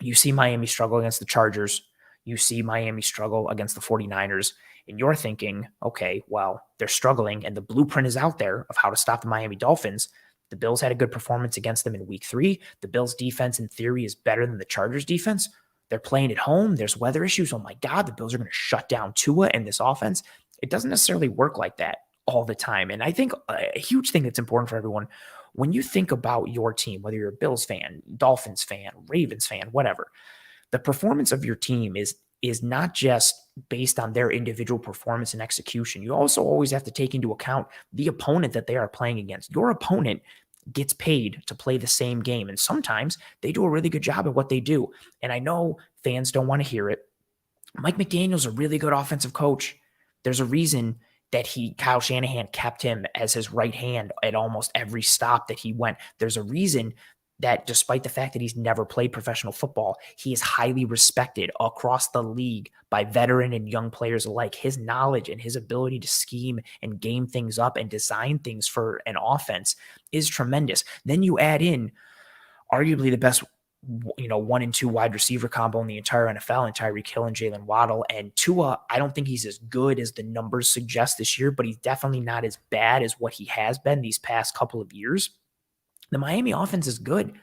You see Miami struggle against the Chargers. You see Miami struggle against the 49ers. And you're thinking, okay, well, they're struggling and the blueprint is out there of how to stop the Miami Dolphins. The Bills had a good performance against them in week 3. The Bills defense in theory is better than the Chargers defense. They're playing at home. There's weather issues. Oh my God, the Bills are going to shut down Tua and this offense. It doesn't necessarily work like that all the time. And I think a huge thing that's important for everyone, when you think about your team, whether you're a Bills fan, Dolphins fan, Ravens fan, whatever, the performance of your team is not just based on their individual performance and execution. You also always have to take into account the opponent that they are playing against. Your opponent gets paid to play the same game, and sometimes they do a really good job at what they do. And I know fans don't want to hear it. Mike McDaniel's a really good offensive coach. There's a reason that Kyle Shanahan kept him as his right hand at almost every stop that he went. There's a reason that despite the fact that he's never played professional football, he is highly respected across the league by veteran and young players alike. His knowledge and his ability to scheme and game things up and design things for an offense is tremendous. Then you add in arguably the best 1 and 2 wide receiver combo in the entire NFL, and Tyreek Hill and Jalen Waddle. And Tua, I don't think he's as good as the numbers suggest this year, but he's definitely not as bad as what he has been these past couple of years. The Miami offense is good.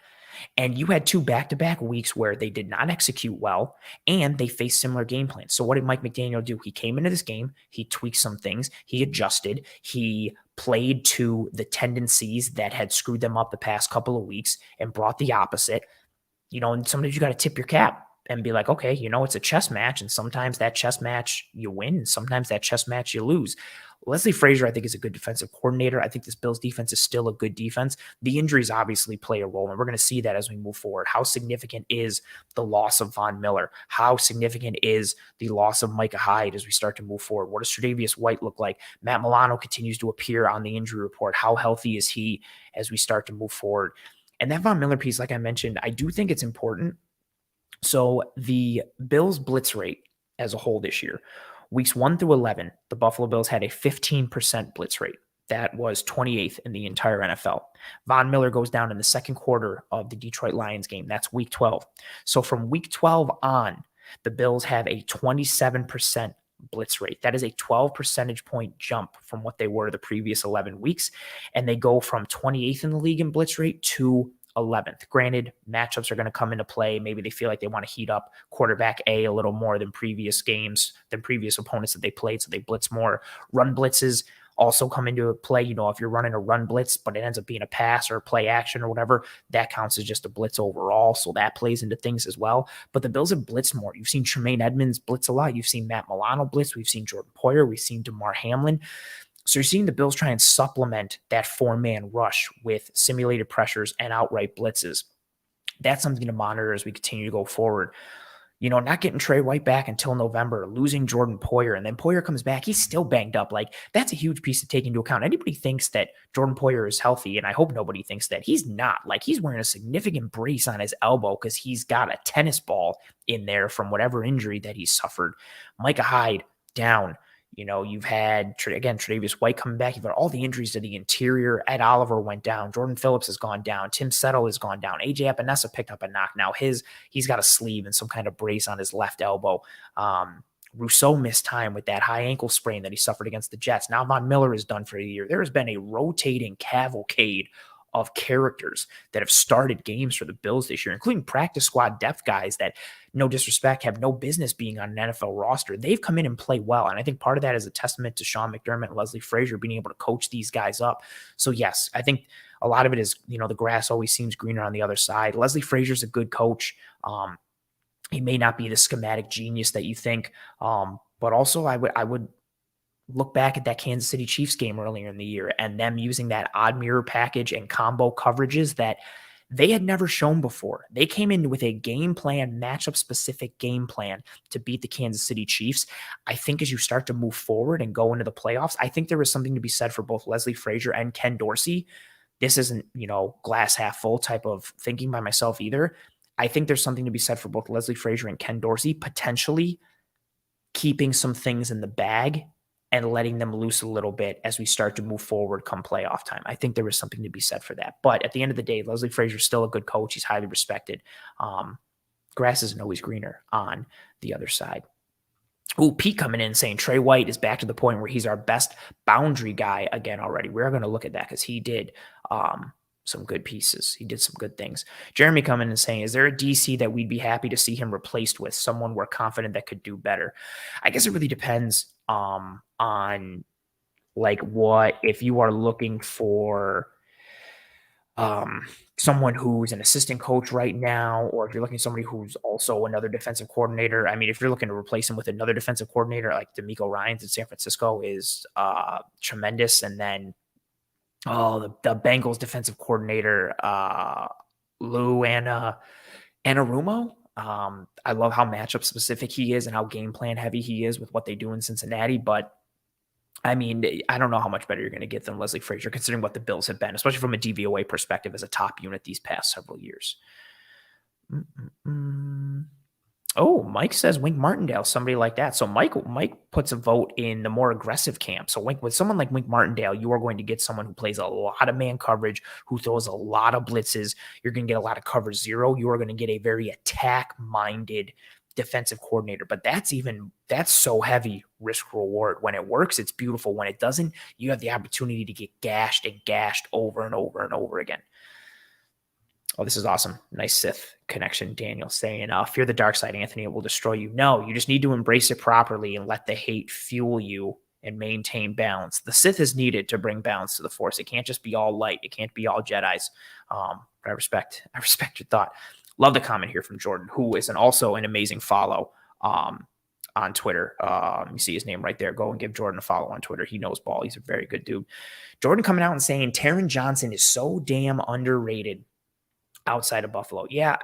And you had 2 back-to-back weeks where they did not execute well and they faced similar game plans. So what did Mike McDaniel do? He came into this game, he tweaked some things, he adjusted, he played to the tendencies that had screwed them up the past couple of weeks and brought the opposite. And sometimes you got to tip your cap and be like, okay, it's a chess match. And sometimes that chess match you win, and sometimes that chess match you lose. Leslie Frazier, I think, is a good defensive coordinator. I think this Bills defense is still a good defense. The injuries obviously play a role, and we're going to see that as we move forward. How significant is the loss of Von Miller? How significant is the loss of Micah Hyde as we start to move forward? What does Tre'Davious White look like? Matt Milano continues to appear on the injury report. How healthy is he as we start to move forward? And that Von Miller piece, like I mentioned, I do think it's important. So the Bills blitz rate as a whole this year, weeks 1 through 11, the Buffalo Bills had a 15% blitz rate. That was 28th in the entire NFL. Von Miller goes down in the second quarter of the Detroit Lions game. That's week 12. So from week 12 on, the Bills have a 27% blitz rate. That is a 12 percentage point jump from what they were the previous 11 weeks. And they go from 28th in the league in blitz rate to 11th. Granted, matchups are going to come into play. Maybe they feel like they want to heat up quarterback A a little more than previous games, than previous opponents that they played, so they blitz more. Run blitzes also come into play. If you're running a run blitz, but it ends up being a pass or a play action or whatever, that counts as just a blitz overall. So that plays into things as well. But the Bills have blitzed more. You've seen Tremaine Edmonds blitz a lot. You've seen Matt Milano blitz. We've seen Jordan Poyer. We've seen DeMar Hamlin. So you're seeing the Bills try and supplement that 4-man rush with simulated pressures and outright blitzes. That's something to monitor as we continue to go forward. Not getting Trey White back until November, losing Jordan Poyer, and then Poyer comes back, he's still banged up. Like, that's a huge piece to take into account. Anybody thinks that Jordan Poyer is healthy, and I hope nobody thinks that. He's not. Like, he's wearing a significant brace on his elbow because he's got a tennis ball in there from whatever injury that he suffered. Micah Hyde, down. You've had, again, Tre'Davious White coming back. You've got all the injuries to the interior. Ed Oliver went down. Jordan Phillips has gone down. Tim Settle has gone down. AJ Epinesa picked up a knock. Now he's got a sleeve and some kind of brace on his left elbow. Rousseau missed time with that high ankle sprain that he suffered against the Jets. Now Von Miller is done for the year. There has been a rotating cavalcade of characters that have started games for the Bills this year, including practice squad depth guys that, no disrespect, have no business being on an NFL roster. They've come in and play well. And I think part of that is a testament to Sean McDermott and Leslie Frazier being able to coach these guys up. So yes, I think a lot of it is, the grass always seems greener on the other side. Leslie Frazier's a good coach. He may not be the schematic genius that you think. But also I would look back at that Kansas City Chiefs game earlier in the year and them using that odd mirror package and combo coverages that they had never shown before. They came in with a game plan, matchup specific game plan to beat the Kansas City Chiefs. I think as you start to move forward and go into the playoffs, I think there is something to be said for both Leslie Frazier and Ken Dorsey. This isn't, glass half full type of thinking by myself either. I think there's something to be said for both Leslie Frazier and Ken Dorsey potentially keeping some things in the bag and letting them loose a little bit as we start to move forward come playoff time. I think there is something to be said for that. But at the end of the day, Leslie Frazier is still a good coach. He's highly respected. Grass isn't always greener on the other side. Ooh, Pete coming in saying Trey White is back to the point where he's our best boundary guy again already. We're going to look at that because he did some good pieces. He did some good things. Jeremy coming in and saying, is there a DC that we'd be happy to see him replaced with? Someone we're confident that could do better? I guess it really depends on like what, if you are looking for someone who's an assistant coach right now, or if you're looking at somebody who's also another defensive coordinator. I mean, if you're looking to replace him with another defensive coordinator, like DeMeco Ryans in San Francisco is tremendous. And then, the Bengals defensive coordinator, Lou Anarumo. I love how matchup specific he is and how game plan heavy he is with what they do in Cincinnati. But I mean, I don't know how much better you're going to get than Leslie Frazier, considering what the Bills have been, especially from a DVOA perspective as a top unit these past several years. Oh, Mike says Wink Martindale, somebody like that. So Mike puts a vote in the more aggressive camp. So with someone like Wink Martindale, you are going to get someone who plays a lot of man coverage, who throws a lot of blitzes. You're going to get a lot of cover zero. You are going to get a very attack-minded defensive coordinator, but that's so heavy risk reward. When it works, it's beautiful. When it doesn't, you have the opportunity to get gashed over and over and over again. Oh, this is awesome. Nice Sith connection. Daniel saying, fear the dark side, Anthony. It will destroy you. No, you just need to embrace it properly and let the hate fuel you and maintain balance. The Sith is needed to bring balance to the Force. It can't just be all light. It can't be all Jedis. But I respect your thought. Love the comment here from Jordan, who is also an amazing follow on Twitter. You see his name right there. Go and give Jordan a follow on Twitter. He knows ball. He's a very good dude. Jordan coming out and saying Taron Johnson is so damn underrated outside of Buffalo. Yeah,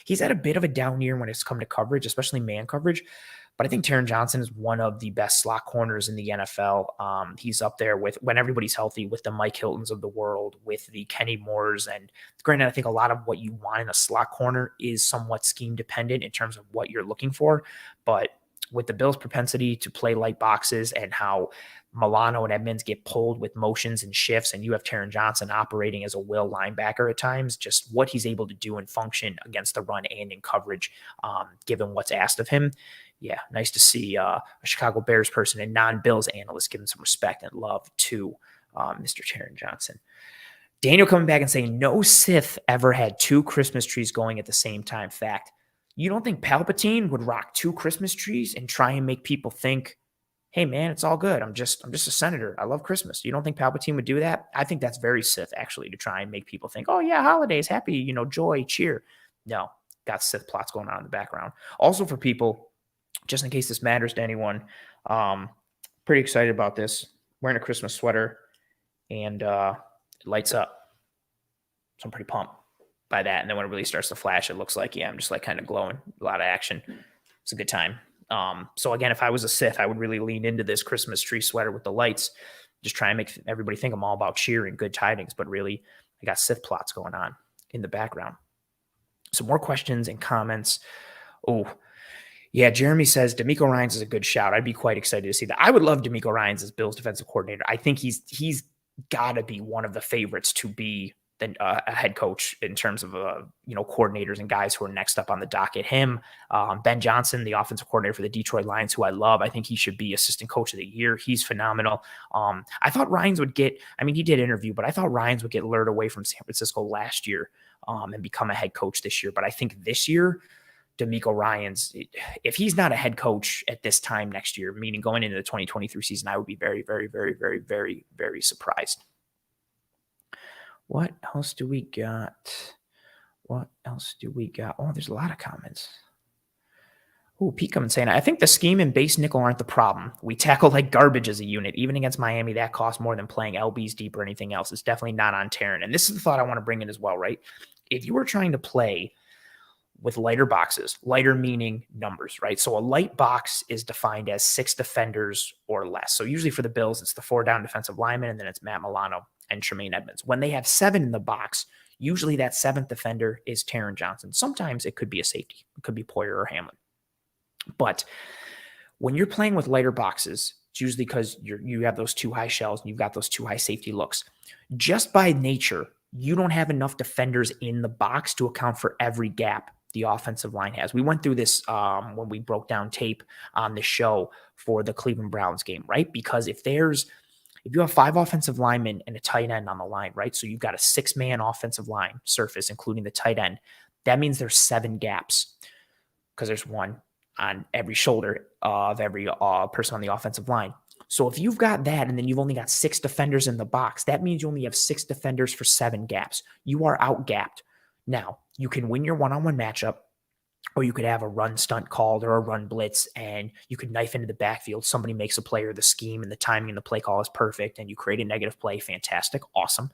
he's had a bit of a down year when it's come to coverage, especially man coverage. But I think Taron Johnson is one of the best slot corners in the NFL. He's up there with, when everybody's healthy, with the Mike Hiltons of the world, with the Kenny Moores. And granted, I think a lot of what you want in a slot corner is somewhat scheme dependent in terms of what you're looking for. But with the Bills' propensity to play light boxes and how Milano and Edmonds get pulled with motions and shifts, and you have Taron Johnson operating as a will linebacker at times, just what he's able to do and function against the run and in coverage, given what's asked of him. Yeah, nice to see a Chicago Bears person and non-Bills analyst giving some respect and love to Mr. Taron Johnson. Daniel coming back and saying, no Sith ever had two Christmas trees going at the same time. Fact. You don't think Palpatine would rock two Christmas trees and try and make people think, hey, man, it's all good. I'm just a senator. I love Christmas. You don't think Palpatine would do that? I think that's very Sith, actually, to try and make people think, oh, yeah, holidays, happy, joy, cheer. No, got Sith plots going on in the background. Also for people, just in case this matters to anyone, pretty excited about this. Wearing a Christmas sweater, and it lights up. So I'm pretty pumped by that. And then when it really starts to flash, it looks like, yeah, I'm just like kind of glowing. A lot of action. It's a good time. So again, if I was a Sith, I would really lean into this Christmas tree sweater with the lights, just try and make everybody think I'm all about cheer and good tidings, but really I got Sith plots going on in the background. Some more questions and comments. Oh, yeah, Jeremy says DeMeco Ryans is a good shout. I'd be quite excited to see that. I would love DeMeco Ryans as Bills defensive coordinator. I think he's got to be one of the favorites to be a head coach in terms of coordinators and guys who are next up on the docket. Him, Ben Johnson, the offensive coordinator for the Detroit Lions, who I love. I think he should be assistant coach of the year. He's phenomenal. I thought Ryans would get, he did interview, but I thought Ryans would get lured away from San Francisco last year and become a head coach this year. But I think this year, DeMeco Ryans, if he's not a head coach at this time next year, meaning going into the 2023 season, I would be very, very, very, very, very, very surprised. What else do we got? Oh, there's a lot of comments. Oh, Pete coming saying, I think the scheme and base nickel aren't the problem. We tackle like garbage as a unit. Even against Miami, that costs more than playing LBs deep or anything else. It's definitely not on Taron. And this is the thought I want to bring in as well, right? If you were trying to play with lighter boxes, lighter meaning numbers, right? So a light box is defined as 6 defenders or less. So usually for the Bills, it's the 4 down defensive lineman, and then it's Matt Milano and Tremaine Edmonds. When they have 7 in the box, usually that 7th defender is Taron Johnson. Sometimes it could be a safety. It could be Poyer or Hamlin. But when you're playing with lighter boxes, it's usually because you have those 2 high shells and you've got those 2 high safety looks. Just by nature, you don't have enough defenders in the box to account for every gap the offensive line has. We went through this when we broke down tape on the show for the Cleveland Browns game, right? Because if you have 5 offensive linemen and a tight end on the line, right? So you've got a 6-man offensive line surface, including the tight end. That means there's 7 gaps because there's 1 on every shoulder of every person on the offensive line. So if you've got that and then you've only got 6 defenders in the box, that means you only have 6 defenders for 7 gaps. You are out-gapped. Now, you can win your one-on-one matchup, or you could have a run stunt called or a run blitz, and you could knife into the backfield. Somebody makes a play, or the scheme and the timing and the play call is perfect, and you create a negative play. Fantastic. Awesome.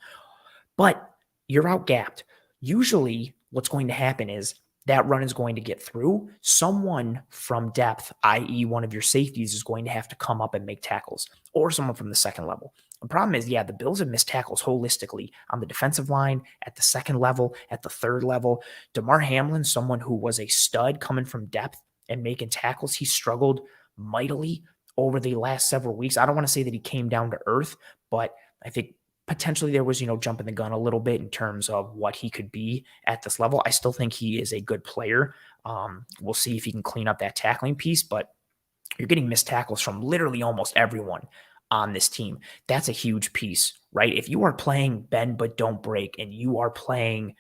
But you're out-gapped. Usually what's going to happen is that run is going to get through. Someone from depth, i.e. one of your safeties, is going to have to come up and make tackles, or someone from the second level. The problem is, the Bills have missed tackles holistically on the defensive line, at the second level, at the third level. DeMar Hamlin, someone who was a stud coming from depth and making tackles, he struggled mightily over the last several weeks. I don't want to say that he came down to earth, but I think potentially there was, jumping the gun a little bit in terms of what he could be at this level. I still think he is a good player. We'll see if he can clean up that tackling piece, but you're getting missed tackles from literally almost everyone on this team. That's a huge piece, right? If you are playing bend but don't break, and you are playing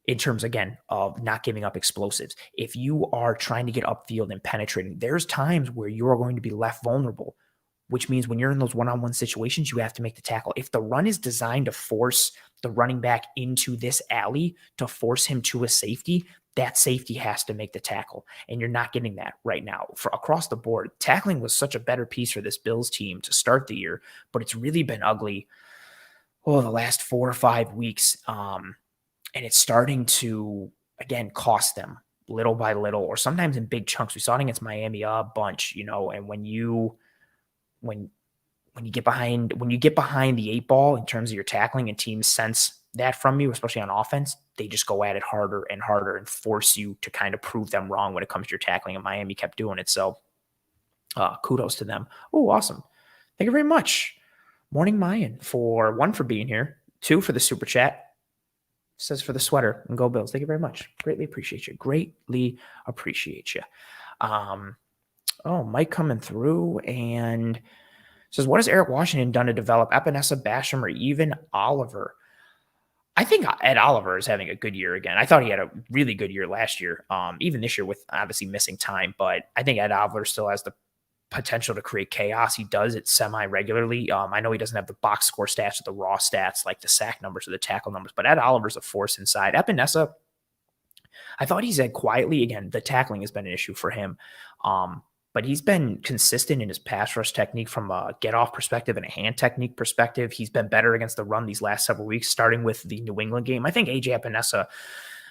in terms, again, of not giving up explosives, if you are trying to get upfield and penetrating, there's times where you are going to be left vulnerable, which means when you're in those one-on-one situations, you have to make the tackle. If the run is designed to force the running back into this alley, to force him to a safety, that safety has to make the tackle. And you're not getting that right now. For across the board, tackling was such a better piece for this Bills team to start the year, but it's really been ugly the last 4 or 5 weeks. And it's starting to, again, cost them little by little, or sometimes in big chunks. We saw it against Miami a bunch, and when you get behind the 8 ball in terms of your tackling, and teams sense that from you, especially on offense, they just go at it harder and harder and force you to kind of prove them wrong when it comes to your tackling. And Miami kept doing it. So kudos to them. Oh, awesome. Thank you very much. Morning Mayan, for 1 for being here, 2 for the super chat. Says for the sweater, and go Bills. Thank you very much. Greatly appreciate you. Mike coming through and says, what has Eric Washington done to develop Epinesa, Basham, or even Oliver? I think Ed Oliver is having a good year again. I thought he had a really good year last year, even this year with obviously missing time. But I think Ed Oliver still has the potential to create chaos. He does it semi-regularly. I know he doesn't have the box score stats or the raw stats like the sack numbers or the tackle numbers, but Ed Oliver's a force inside. Epinesa, I thought he's had quietly. Again, the tackling has been an issue for him. But he's been consistent in his pass rush technique from a get-off perspective and a hand technique perspective. He's been better against the run these last several weeks, starting with the New England game. I think A.J. Epinesa,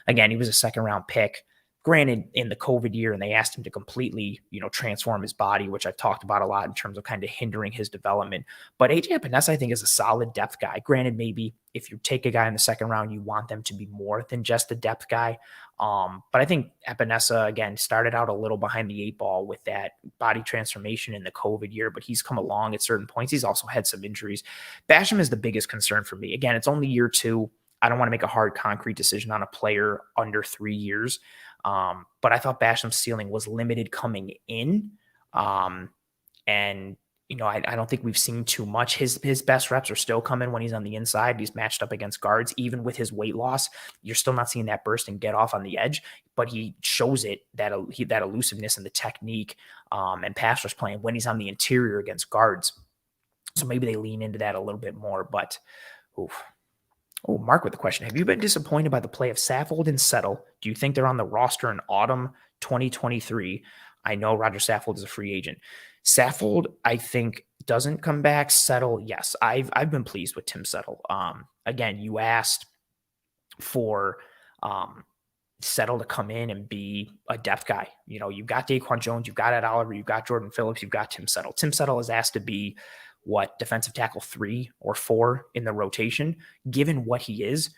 again, he was a second-round pick. Granted, in the COVID year, and they asked him to completely, transform his body, which I've talked about a lot in terms of kind of hindering his development. But A.J. Epinesa, I think, is a solid depth guy. Granted, maybe if you take a guy in the second round, you want them to be more than just a depth guy. But I think Epinesa, again, started out a little behind the 8 ball with that body transformation in the COVID year, but he's come along at certain points. He's also had some injuries. Basham is the biggest concern for me. Again, it's only year 2. I don't want to make a hard, concrete decision on a player under 3 years. But I thought Basham's ceiling was limited coming in. And I don't think we've seen too much. His best reps are still coming when he's on the inside. He's matched up against guards. Even with his weight loss, you're still not seeing that burst and get off on the edge, but he shows it, that elusiveness and the technique, and pass rush playing when he's on the interior against guards. So maybe they lean into that a little bit more, but oof. Oh, Mark with the question. Have you been disappointed by the play of Saffold and Settle? Do you think they're on the roster in autumn 2023? I know Roger Saffold is a free agent. Saffold, I think, doesn't come back. Settle, yes. I've been pleased with Tim Settle. Again, you asked for Settle to come in and be a depth guy. You've got Daquan Jones, you've got Ed Oliver, you've got Jordan Phillips, you've got Tim Settle. Tim Settle is asked to be defensive tackle 3 or 4 in the rotation. Given what he is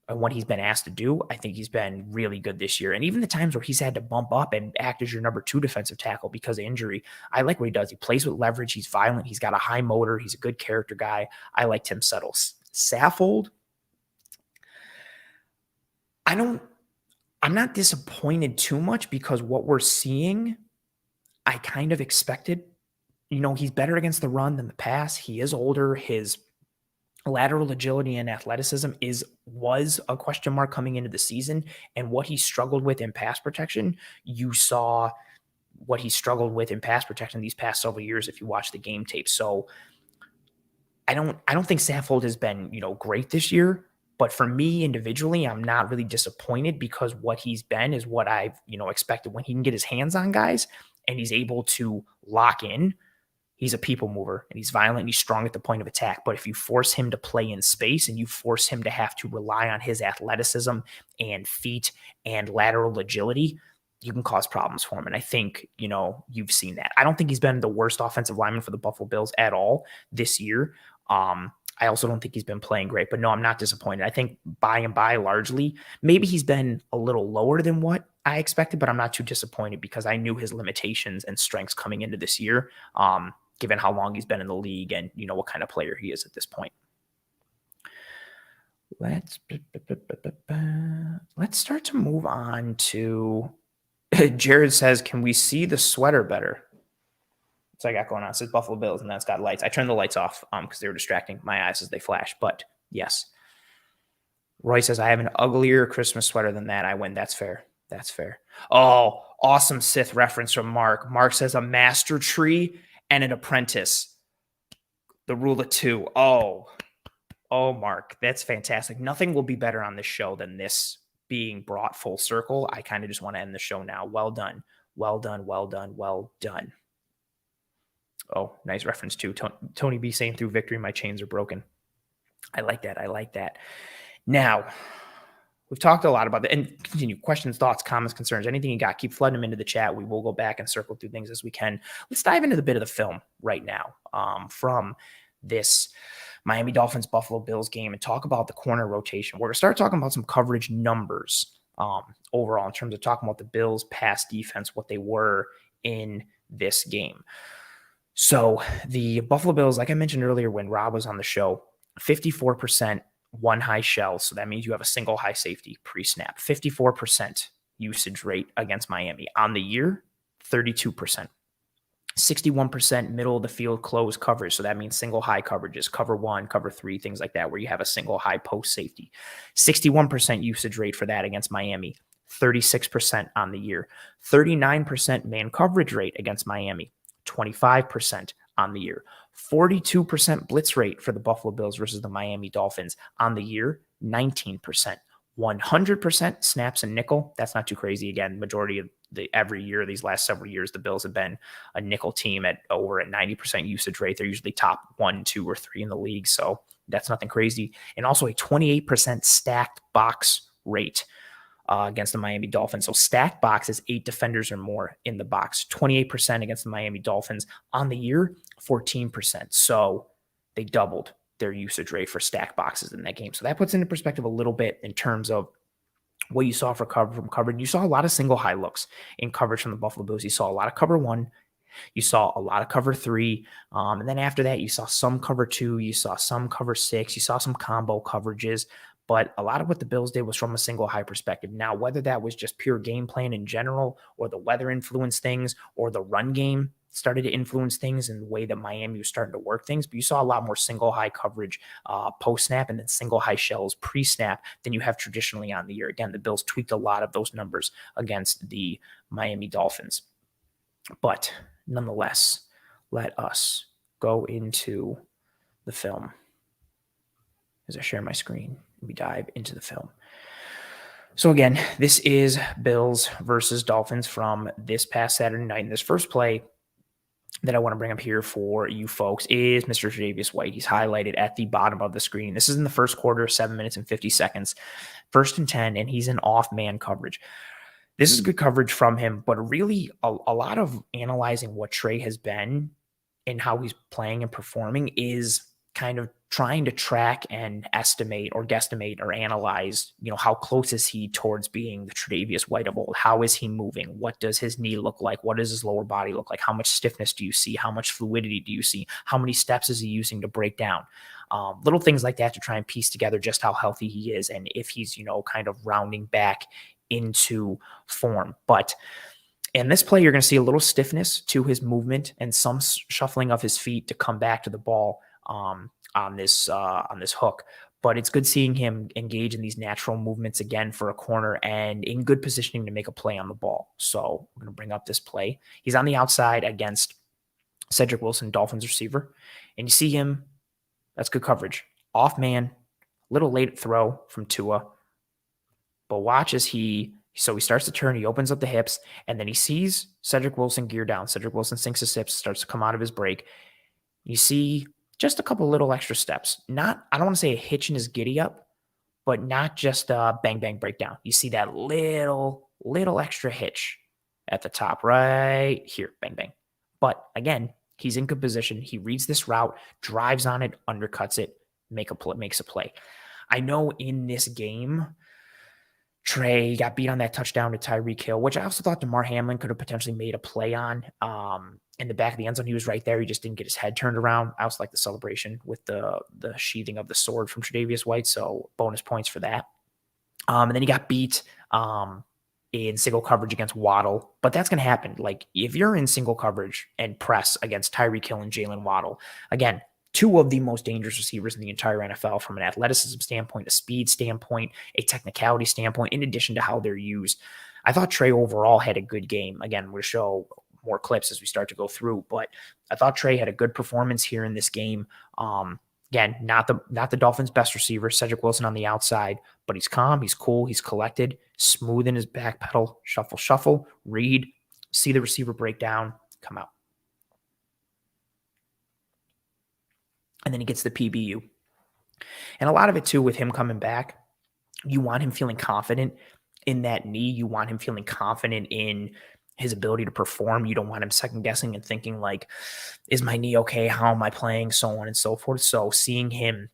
and what he's been asked to do, I think he's been really good this year. And even the times where he's had to bump up and act as your number 2 defensive tackle because of injury, I like what he does. He plays with leverage. He's violent. He's got a high motor. He's a good character guy. I like Tim Settle. Saffold, I I'm not disappointed too much because what we're seeing, I kind of expected. He's better against the run than the pass. He is older. His lateral agility and athleticism was a question mark coming into the season. And what he struggled with in pass protection, you saw what he struggled with in pass protection these past several years if you watch the game tape. So I don't think Saffold has been, great this year. But for me individually, I'm not really disappointed because what he's been is what I've, expected. When he can get his hands on guys and he's able to lock in, he's a people mover and he's violent and he's strong at the point of attack. But if you force him to play in space and you force him to have to rely on his athleticism and feet and lateral agility, you can cause problems for him. And I think, you've seen that. I don't think he's been the worst offensive lineman for the Buffalo Bills at all this year. I also don't think he's been playing great, but no, I'm not disappointed. I think by and by, largely, maybe he's been a little lower than what I expected, but I'm not too disappointed because I knew his limitations and strengths coming into this year, given how long he's been in the league and, what kind of player he is at this point. Let's start to move on to Jared says, can we see the sweater better? So I got going on. It says Buffalo Bills, and that's got lights. I turned the lights off because they were distracting my eyes as they flash. But yes. Roy says, I have an uglier Christmas sweater than that. I win. That's fair. That's fair. Oh, awesome Sith reference from Mark. Mark says a master tree and an apprentice. The rule of two. Oh, Mark, that's fantastic. Nothing will be better on this show than this being brought full circle. I kind of just want to end the show now. Well done. Well done. Well done. Well done. Oh, nice reference too. Tony B saying through victory, my chains are broken. I like that. I like that. Now, we've talked a lot about that. And continue. Questions, thoughts, comments, concerns, anything you got, keep flooding them into the chat. We will go back and circle through things as we can. Let's dive into the bit of the film right now from this Miami Dolphins Buffalo Bills game and talk about the corner rotation. We're going to start talking about some coverage numbers overall in terms of talking about the Bills' pass defense, what they were in this game. So the Buffalo Bills, like I mentioned earlier when Rob was on the show, 54% one high shell. So that means you have a single high safety pre-snap. 54% usage rate against Miami. On the year, 32%. 61% middle of the field close coverage. So that means single high coverages, cover one, cover three, things like that, where you have a single high post safety. 61% usage rate for that against Miami. 36% on the year. 39% man coverage rate against Miami. 25% on the year. 42% blitz rate for the Buffalo Bills versus the Miami Dolphins on the year. 19%. 100% snaps and nickel. That's not too crazy. Again, majority of every year, these last several years, the Bills have been a nickel team at over at 90% usage rate. They're usually top 1, 2, or 3 in the league. So that's nothing crazy. And also a 28% stacked box rate against the Miami Dolphins. So stacked box is 8 defenders or more in the box. 28% against the Miami Dolphins. On the year, 14%. So they doubled their usage rate for stacked boxes in that game. So that puts into perspective a little bit in terms of what you saw from coverage. You saw a lot of single high looks in coverage from the Buffalo Bills. You saw a lot of cover one. You saw a lot of cover three. And then after that, you saw some cover two. You saw some cover six. You saw some combo coverages. But a lot of what the Bills did was from a single high perspective. Now, whether that was just pure game plan in general or the weather influenced things or the run game started to influence things in the way that Miami was starting to work things, but you saw a lot more single high coverage post-snap and then single high shells pre-snap than you have traditionally on the year. Again, the Bills tweaked a lot of those numbers against the Miami Dolphins. But nonetheless, let us go into the film. As I share my screen, we dive into the film. So again, this is Bills versus Dolphins from this past Saturday night. And this first play that I want to bring up here for you folks is Mr. Tre'Davious White. He's highlighted at the bottom of the screen. This is in the first quarter, 7 minutes and 50 seconds. 1st and 10, and he's in off-man coverage. This is good coverage from him, but really a lot of analyzing what Trey has been and how he's playing and performing is kind of trying to track and estimate or guesstimate or analyze, how close is he towards being the Tre'Davious White of old? How is he moving? What does his knee look like? What does his lower body look like? How much stiffness do you see? How much fluidity do you see? How many steps is he using to break down? Little things like that to try and piece together just how healthy he is and if he's, kind of rounding back into form. But in this play, you're going to see a little stiffness to his movement and some shuffling of his feet to come back to the ball on this hook. But it's good seeing him engage in these natural movements again for a corner and in good positioning to make a play on the ball. So we're going to bring up this play. He's on the outside against Cedric Wilson, Dolphins receiver. And you see him, that's good coverage. Off man, little late throw from Tua. But watch as he starts to turn, he opens up the hips, and then he sees Cedric Wilson gear down. Cedric Wilson sinks his hips, starts to come out of his break. You see just a couple little extra steps. I don't want to say a hitch in his giddy up, but not just a bang, bang breakdown. You see that little extra hitch at the top right here, bang, bang. But again, he's in good position. He reads this route, drives on it, undercuts it, makes a play. I know in this game, Trey got beat on that touchdown to Tyreek Hill, which I also thought DeMar Hamlin could have potentially made a play on. In the back of the end zone, he was right there. He just didn't get his head turned around. I also like the celebration with the sheathing of the sword from Tre'Davious White, so bonus points for that. And then he got beat in single coverage against Waddle, but that's going to happen. Like if you're in single coverage and press against Tyreek Hill and Jalen Waddle, again, two of the most dangerous receivers in the entire NFL from an athleticism standpoint, a speed standpoint, a technicality standpoint, in addition to how they're used. I thought Trey overall had a good game. Again, we'll show more clips as we start to go through, but I thought Trey had a good performance here in this game. Again, not the Dolphins' best receiver, Cedric Wilson on the outside, but he's calm, he's cool, he's collected, smooth in his back pedal, shuffle, read, see the receiver break down, come out. And then he gets the PBU. And a lot of it too, with him coming back, you want him feeling confident in that knee. You want him feeling confident in his ability to perform. You don't want him second guessing and thinking like, is my knee okay? How am I playing? So on and so forth. So seeing him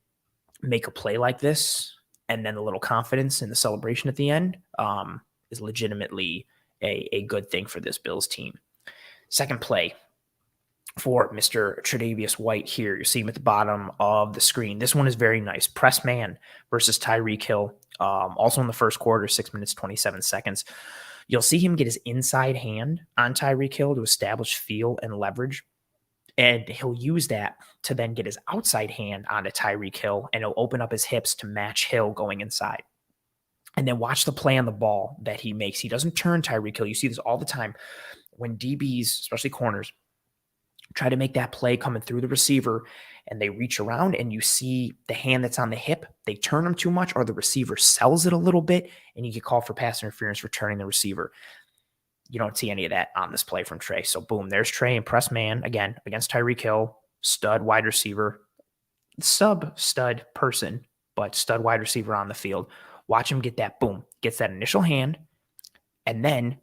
make a play like this and then a little confidence in the celebration at the end is legitimately a good thing for this Bills team. Second play for Mr. Tre'Davious White here. You see him at the bottom of the screen. This one is very nice. Press man versus Tyreek Hill. Also in the first quarter, 6 minutes, 27 seconds. You'll see him get his inside hand on Tyreek Hill to establish feel and leverage. And he'll use that to then get his outside hand onto Tyreek Hill, and he'll open up his hips to match Hill going inside. And then watch the play on the ball that he makes. He doesn't turn Tyreek Hill. You see this all the time when DBs, especially corners, try to make that play coming through the receiver and they reach around and you see the hand that's on the hip, they turn them too much or the receiver sells it a little bit and you get called for pass interference for turning the receiver. You don't see any of that on this play from Trey. So boom, there's Trey and press man again against Tyreek Hill, stud wide receiver, stud person, but stud wide receiver on the field. Watch him get that boom, gets that initial hand and then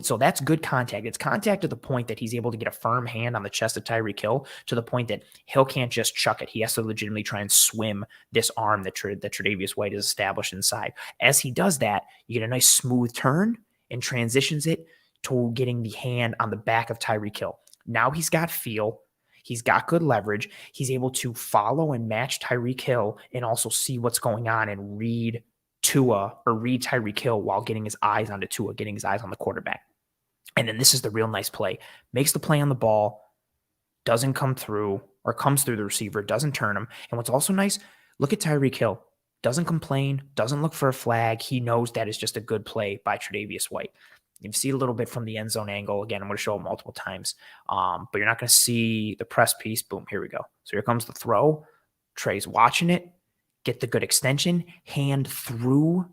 so that's good contact. It's contact to the point that he's able to get a firm hand on the chest of Tyreek Hill to the point that Hill can't just chuck it. He has to legitimately try and swim this arm that Tre'Davious White has established inside. As he does that, you get a nice smooth turn and transitions it to getting the hand on the back of Tyreek Hill. Now he's got feel. He's got good leverage. He's able to follow and match Tyreek Hill and also see what's going on and read Tyreek Hill while getting his eyes onto Tua, getting his eyes on the quarterback. And then this is the real nice play. Makes the play on the ball, doesn't come through or comes through the receiver, doesn't turn him. And what's also nice, look at Tyreek Hill. Doesn't complain, doesn't look for a flag. He knows that is just a good play by Tre'Davious White. You see a little bit from the end zone angle. Again, I'm going to show it multiple times, but you're not going to see the press piece. Boom, here we go. So here comes the throw. Trey's watching it. Get the good extension, hand through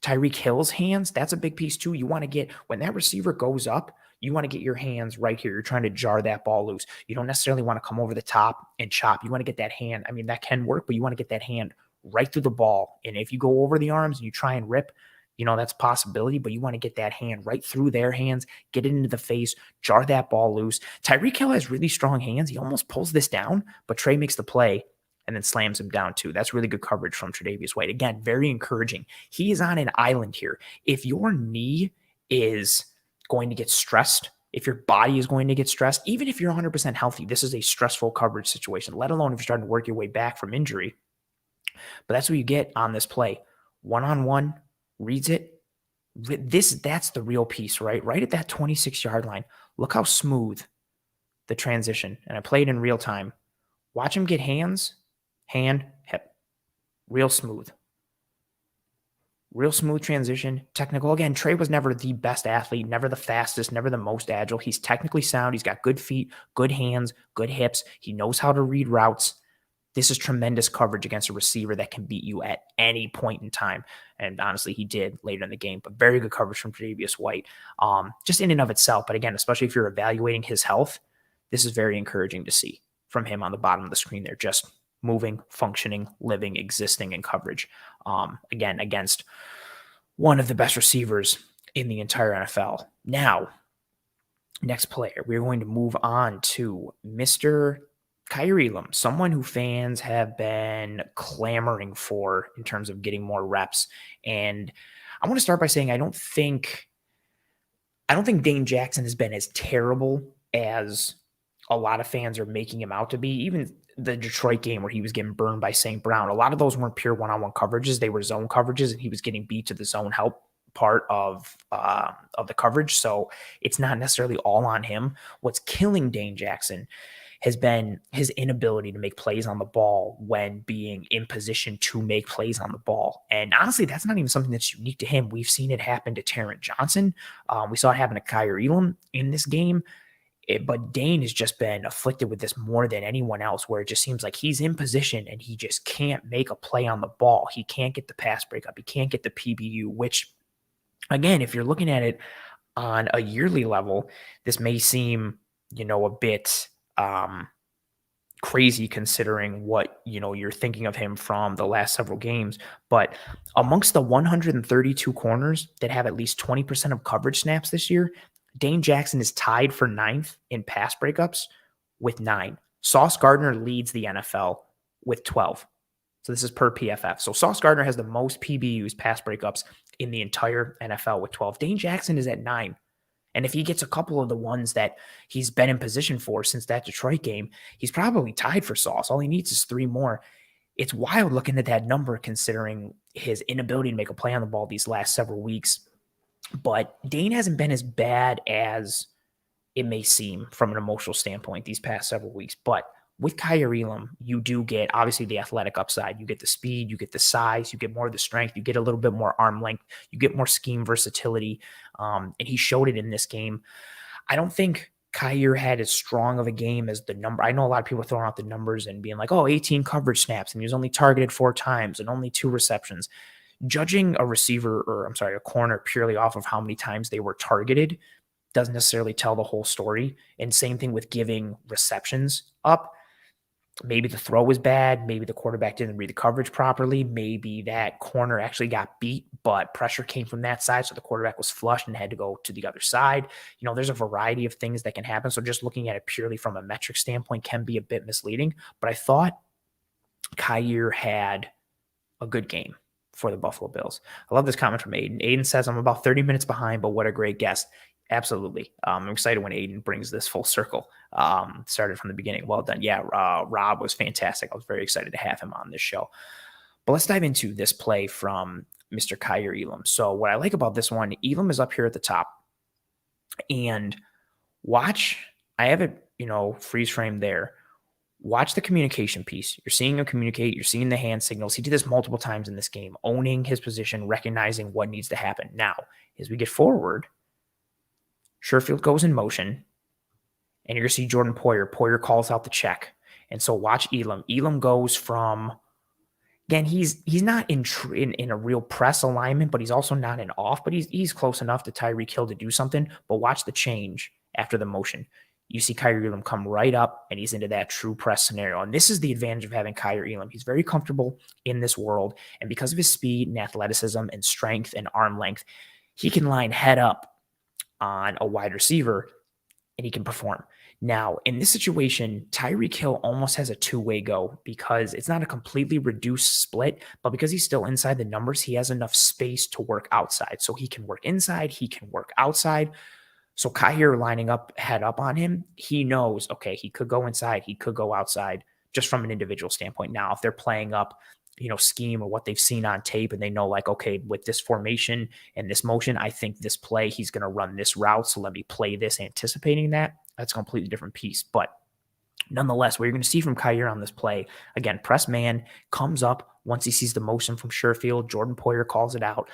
Tyreek Hill's hands. That's a big piece too. You want to get, when that receiver goes up, you want to get your hands right here. You're trying to jar that ball loose. You don't necessarily want to come over the top and chop. You want to get that hand. I mean, that can work, but you want to get that hand right through the ball. And if you go over the arms and you try and rip, that's a possibility, but you want to get that hand right through their hands, get it into the face, jar that ball loose. Tyreek Hill has really strong hands. He almost pulls this down, but Trey makes the play and then slams him down too. That's really good coverage from Tre'Davious White. Again, very encouraging. He is on an island here. If your knee is going to get stressed, if your body is going to get stressed, even if you're 100% healthy, this is a stressful coverage situation, let alone if you're starting to work your way back from injury. But that's what you get on this play. One-on-one, reads it, That's the real piece, right? Right at that 26-yard line. Look how smooth the transition. And I played in real time. Watch him get hands, hand, hip. Real smooth. Real smooth transition, technical. Again, Trey was never the best athlete, never the fastest, never the most agile. He's technically sound. He's got good feet, good hands, good hips. He knows how to read routes. This is tremendous coverage against a receiver that can beat you at any point in time. And honestly, he did later in the game, but very good coverage from Tre'Davious White, just in and of itself. But again, especially if you're evaluating his health, this is very encouraging to see from him on the bottom of the screen there, just moving, functioning, living, existing in coverage. Again, against one of the best receivers in the entire NFL. Now, next player, we're going to move on to Mr. Kaiir Elam, someone who fans have been clamoring for in terms of getting more reps. And I want to start by saying I don't think Dane Jackson has been as terrible as a lot of fans are making him out to be. Even the Detroit game where he was getting burned by St. Brown, a lot of those weren't pure one-on-one coverages. They were zone coverages, and he was getting beat to the zone help part of the coverage. So it's not necessarily all on him. What's killing Dane Jackson has been his inability to make plays on the ball when being in position to make plays on the ball. And honestly, that's not even something that's unique to him. We've seen it happen to Taron Johnson. We saw it happen to Kaiir Elam in this game. But Dane has just been afflicted with this more than anyone else, where it just seems like he's in position and he just can't make a play on the ball. He can't get the pass breakup. He can't get the PBU, which, again, if you're looking at it on a yearly level, this may seem, a bit crazy considering what, you're thinking of him from the last several games. But amongst the 132 corners that have at least 20% of coverage snaps this year, Dane Jackson is tied for 9th in pass breakups with 9. Sauce Gardner leads the NFL with 12. So this is per PFF. So Sauce Gardner has the most PBUs, pass breakups, in the entire NFL with 12. Dane Jackson is at 9. And if he gets a couple of the ones that he's been in position for since that Detroit game, he's probably tied for Sauce. All he needs is 3 more. It's wild looking at that number considering his inability to make a play on the ball these last several weeks. But Dane hasn't been as bad as it may seem from an emotional standpoint these past several weeks. But with Kaiir Elam, you do get, obviously, the athletic upside. You get the speed, you get the size, you get more of the strength, you get a little bit more arm length, you get more scheme versatility. And he showed it in this game. I don't think Kaiir had as strong of a game as the number. I know a lot of people throwing out the numbers and being like, 18 coverage snaps, and he was only targeted 4 times and only 2 receptions. Judging a corner purely off of how many times they were targeted doesn't necessarily tell the whole story. And same thing with giving receptions up. Maybe the throw was bad. Maybe the quarterback didn't read the coverage properly. Maybe that corner actually got beat, but pressure came from that side. So the quarterback was flushed and had to go to the other side. There's a variety of things that can happen. So just looking at it purely from a metric standpoint can be a bit misleading. But I thought Kaiir had a good game for the Buffalo Bills. I love this comment from Aiden. Aiden says, I'm about 30 minutes behind, but what a great guest. Absolutely. I'm excited when Aiden brings this full circle. Started from the beginning. Well done. Yeah, Rob was fantastic. I was very excited to have him on this show. But let's dive into this play from Mr. Kaiir Elam. So what I like about this one, Elam is up here at the top. And watch, I have it, freeze frame there. Watch the communication piece. You're seeing him communicate. You're seeing the hand signals. He did this multiple times in this game, owning his position, recognizing what needs to happen. Now, as we get forward, Sherfield goes in motion, and you're going to see Jordan Poyer. Poyer calls out the check. And so watch Elam. Elam goes from, again, he's not in a real press alignment, but he's also not in off, but he's close enough to Tyreek Hill to do something. But watch the change after the motion. You see Kaiir Elam come right up, and he's into that true press scenario. And this is the advantage of having Kaiir Elam. He's very comfortable in this world. And because of his speed and athleticism and strength and arm length, he can line head up on a wide receiver, and he can perform. Now, in this situation, Tyreek Hill almost has a 2-way go because it's not a completely reduced split, but because he's still inside the numbers, he has enough space to work outside. So he can work inside, he can work outside. So Kaiir lining up, head up on him, he knows, okay, he could go inside, he could go outside, just from an individual standpoint. Now, if they're playing up scheme or what they've seen on tape, and they know like, okay, with this formation and this motion, I think this play, he's going to run this route. So let me play this anticipating that. That's a completely different piece. But nonetheless, what you're going to see from Kaiir on this play, again, press man comes up once he sees the motion from Sherfield. Jordan Poyer calls it out.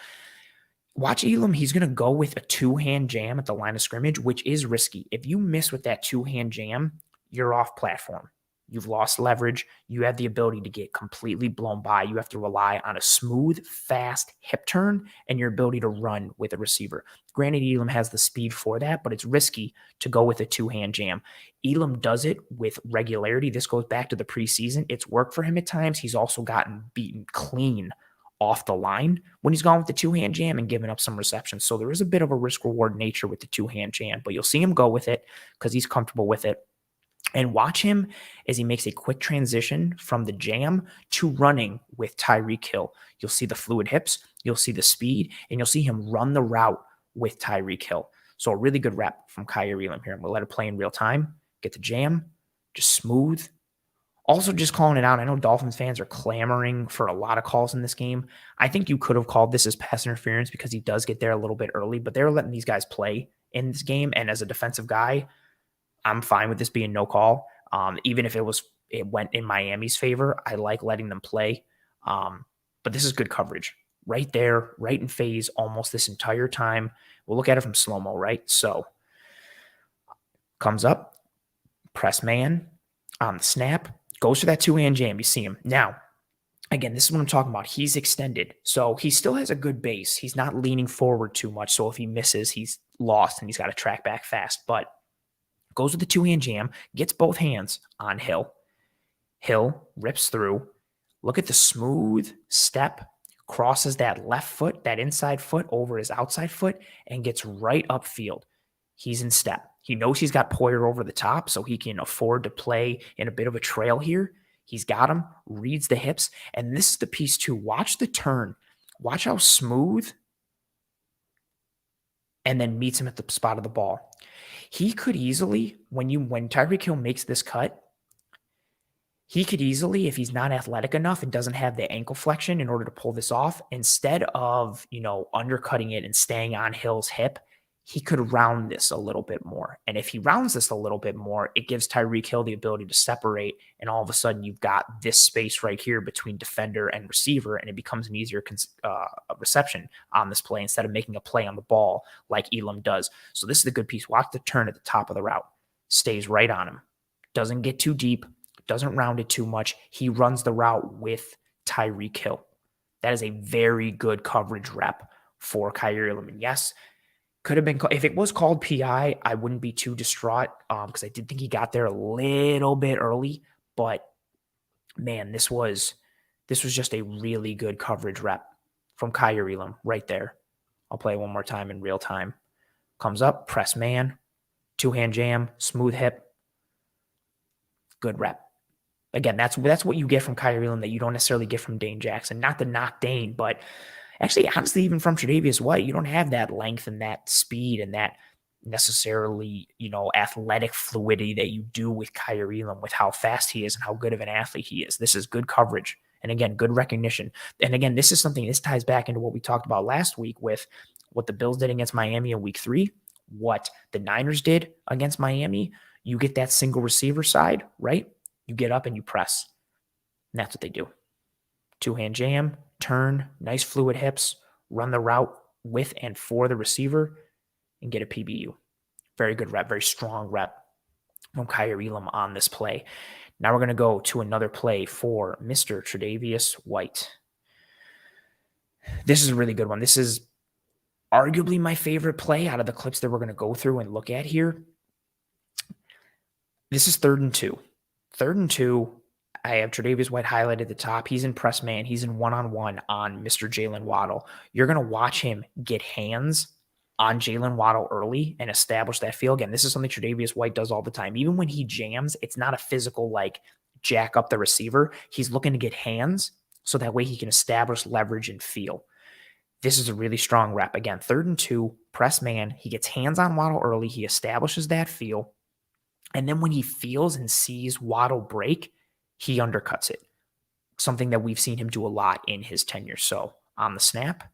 Watch Elam. He's going to go with a two-hand jam at the line of scrimmage, which is risky. If you miss with that two-hand jam, you're off platform. You've lost leverage. You have the ability to get completely blown by. You have to rely on a smooth, fast hip turn and your ability to run with a receiver. Granted, Elam has the speed for that, but it's risky to go with a two-hand jam. Elam does it with regularity. This goes back to the preseason. It's worked for him at times. He's also gotten beaten clean off the line when he's gone with the two-hand jam and given up some receptions. So there is a bit of a risk-reward nature with the two-hand jam, but you'll see him go with it because he's comfortable with it. And watch him as he makes a quick transition from the jam to running with Tyreek Hill. You'll see the fluid hips, you'll see the speed, and you'll see him run the route with Tyreek Hill. So a really good rep from Kaiir Elam here. I'm going to let it play in real time. Get the jam, just smooth. Also, just calling it out. I know Dolphins fans are clamoring for a lot of calls in this game. I think you could have called this as pass interference because he does get there a little bit early, but they're letting these guys play in this game. And as a defensive guy, I'm fine with this being no call. Even if it went in Miami's favor, I like letting them play. But this is good coverage right there, right in phase almost this entire time. We'll look at it from slow-mo, right? So comes up, press man on the snap, goes for that two-hand jam. You see him. Now, again, this is what I'm talking about. He's extended. So he still has a good base. He's not leaning forward too much. So if he misses, he's lost and he's got to track back fast. But goes with the two-hand jam, gets both hands on Hill. Hill rips through. Look at the smooth step, crosses that left foot, that inside foot over his outside foot, and gets right upfield. He's in step. He knows he's got Poyer over the top, so he can afford to play in a bit of a trail here. He's got him, reads the hips, and this is the piece too. Watch the turn. Watch how smooth, and then meets him at the spot of the ball. He could easily, when Tyreek Hill makes this cut, he could easily, if he's not athletic enough and doesn't have the ankle flexion in order to pull this off, instead of, undercutting it and staying on Hill's hip, he could round this a little bit more. And if he rounds this a little bit more, it gives Tyreek Hill the ability to separate. And all of a sudden you've got this space right here between defender and receiver, and it becomes an easier reception on this play instead of making a play on the ball like Elam does. So this is the good piece. Watch the turn at the top of the route. Stays right on him. Doesn't get too deep. Doesn't round it too much. He runs the route with Tyreek Hill. That is a very good coverage rep for Kaiir Elam. And yes, could have been, if it was called PI, I wouldn't be too distraught because I did think he got there a little bit early. But man, this was just a really good coverage rep from Kaiir Elam right there. I'll play it one more time in real time. Comes up, press man, two-hand jam, smooth hip. Good rep. Again, that's what you get from Kaiir Elam that you don't necessarily get from Dane Jackson. Not to knock Dane, but actually, honestly, even from Tre'Davious White, you don't have that length and that speed and that necessarily, athletic fluidity that you do with Kaiir Elam, with how fast he is and how good of an athlete he is. This is good coverage. And again, good recognition. And again, this ties back into what we talked about last week with what the Bills did against Miami in week 3, what the Niners did against Miami. You get that single receiver side, right? You get up and you press. And that's what they do. Two-hand jam, turn, nice fluid hips, run the route with and for the receiver, and get a PBU. Very good rep, very strong rep from Kaiir Elam on this play. Now we're going to go to another play for Mr. Tre'Davious White. This is a really good one. This is arguably my favorite play out of the clips that we're going to go through and look at here. This is 3rd and 2. 3rd and 2. I have Tre'Davious White highlighted at the top. He's in press man. He's in one-on-one on Mr. Jalen Waddle. You're going to watch him get hands on Jalen Waddle early and establish that feel. Again, this is something Tre'Davious White does all the time. Even when he jams, it's not a physical, jack up the receiver. He's looking to get hands so that way he can establish leverage and feel. This is a really strong rep. Again, 3rd and 2, press man. He gets hands on Waddle early. He establishes that feel. And then when he feels and sees Waddle break, he undercuts it. something that we've seen him do a lot in his tenure. So on the snap,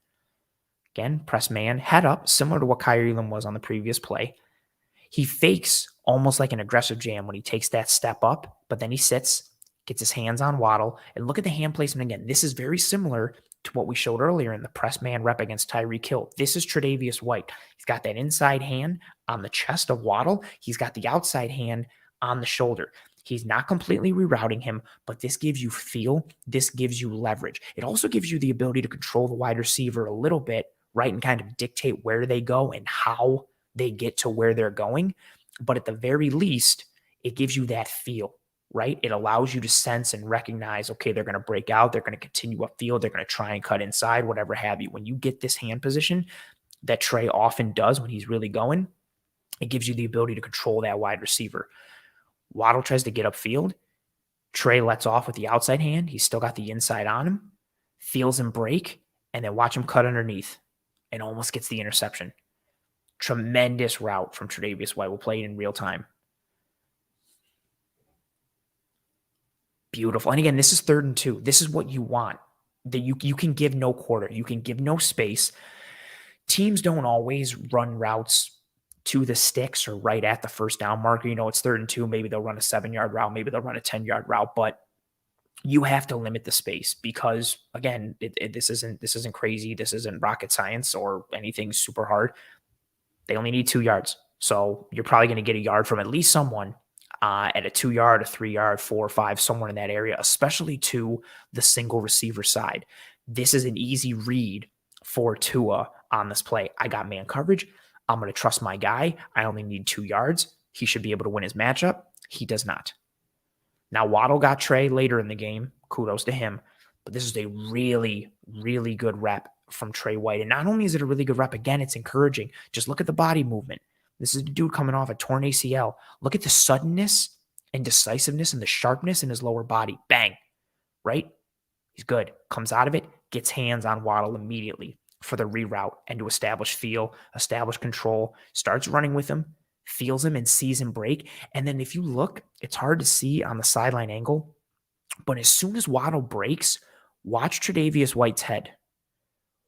again, press man, head up, similar to what Kaiir Elam was on the previous play. He fakes almost like an aggressive jam when he takes that step up, but then he sits, gets his hands on Waddle, and look at the hand placement again. This is very similar to what we showed earlier in the press man rep against Tyreek Hill. This is Tre'Davious White. He's got that inside hand on the chest of Waddle. He's got the outside hand on the shoulder. He's not completely rerouting him, but this gives you feel. This gives you leverage. It also gives you the ability to control the wide receiver a little bit, right, and kind of dictate where they go and how they get to where they're going. But at the very least, it gives you that feel, right? It allows you to sense and recognize, okay, they're going to break out. They're going to continue upfield. They're going to try and cut inside, whatever have you. When you get this hand position that Trey often does when he's really going, it gives you the ability to control that wide receiver. Waddle tries to get upfield. Trey lets off with the outside hand. He's still got the inside on him, feels him break, and then watch him cut underneath and almost gets the interception. Tremendous route from Tre'Davious White. We'll play it in real time. Beautiful. And again, this is 3rd and 2. This is what you want. That you can give no quarter. You can give no space. Teams don't always run routes to the sticks or right at the first down marker. It's 3rd and 2. Maybe they'll run a 7-yard route. Maybe they'll run a 10-yard route. But you have to limit the space because, again, this isn't crazy. This isn't rocket science or anything super hard. They only need 2 yards. So you're probably going to get a yard from at least someone at a 2-yard, a 3-yard, 4 or 5, somewhere in that area, especially to the single receiver side. This is an easy read for Tua on this play. I got man coverage. I'm going to trust my guy. I only need 2 yards. He should be able to win his matchup. He does not. Now, Waddle got Trey later in the game. Kudos to him. But this is a really, really good rep from Trey White. And not only is it a really good rep, again, it's encouraging. Just look at the body movement. This is a dude coming off a torn ACL. Look at the suddenness and decisiveness and the sharpness in his lower body. Bang, right? He's good. Comes out of it, gets hands on Waddle immediately for the reroute and to establish feel, establish control, starts running with him, feels him and sees him break. And then if you look, it's hard to see on the sideline angle, but as soon as Waddle breaks, watch Tre'Davious White's head.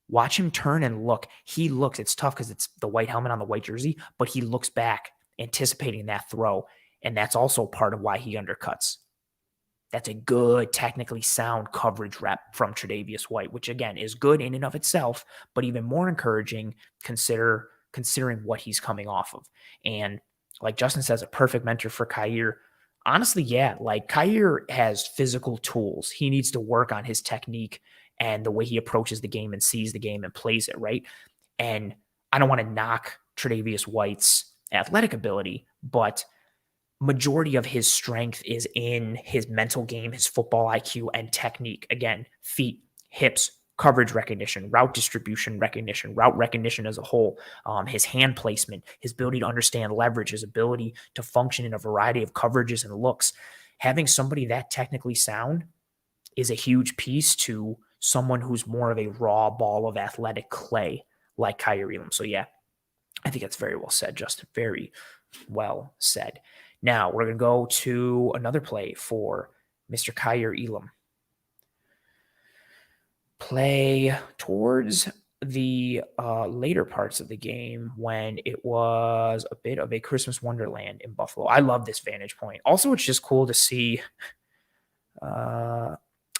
Watch him turn and look. He looks. It's tough because it's the white helmet on the white jersey, but he looks back, anticipating that throw. And that's also part of why he undercuts. That's a good, technically sound coverage rep from Tre'Davious White, which, again, is good in and of itself, but even more encouraging considering what he's coming off of. And like Justin says, a perfect mentor for Kaiir. Honestly, yeah, like Kaiir has physical tools. He needs to work on his technique and the way he approaches the game and sees the game and plays it, right? And I don't want to knock Tre'Davious White's athletic ability, but majority of his strength is in his mental game, his football IQ, and technique. Again, feet, hips, coverage recognition, route distribution recognition, route recognition as a whole, his hand placement, his ability to understand leverage, his ability to function in a variety of coverages and looks. Having somebody that technically sound is a huge piece to someone who's more of a raw ball of athletic clay like Kaiir Elam. So yeah, I think that's very well said, Justin. Very well said. Now we're going to go to another play for Mr. Kaiir Elam. Play towards the later parts of the game when it was a bit of a Christmas wonderland in Buffalo. I love this vantage point. Also, it's just cool to see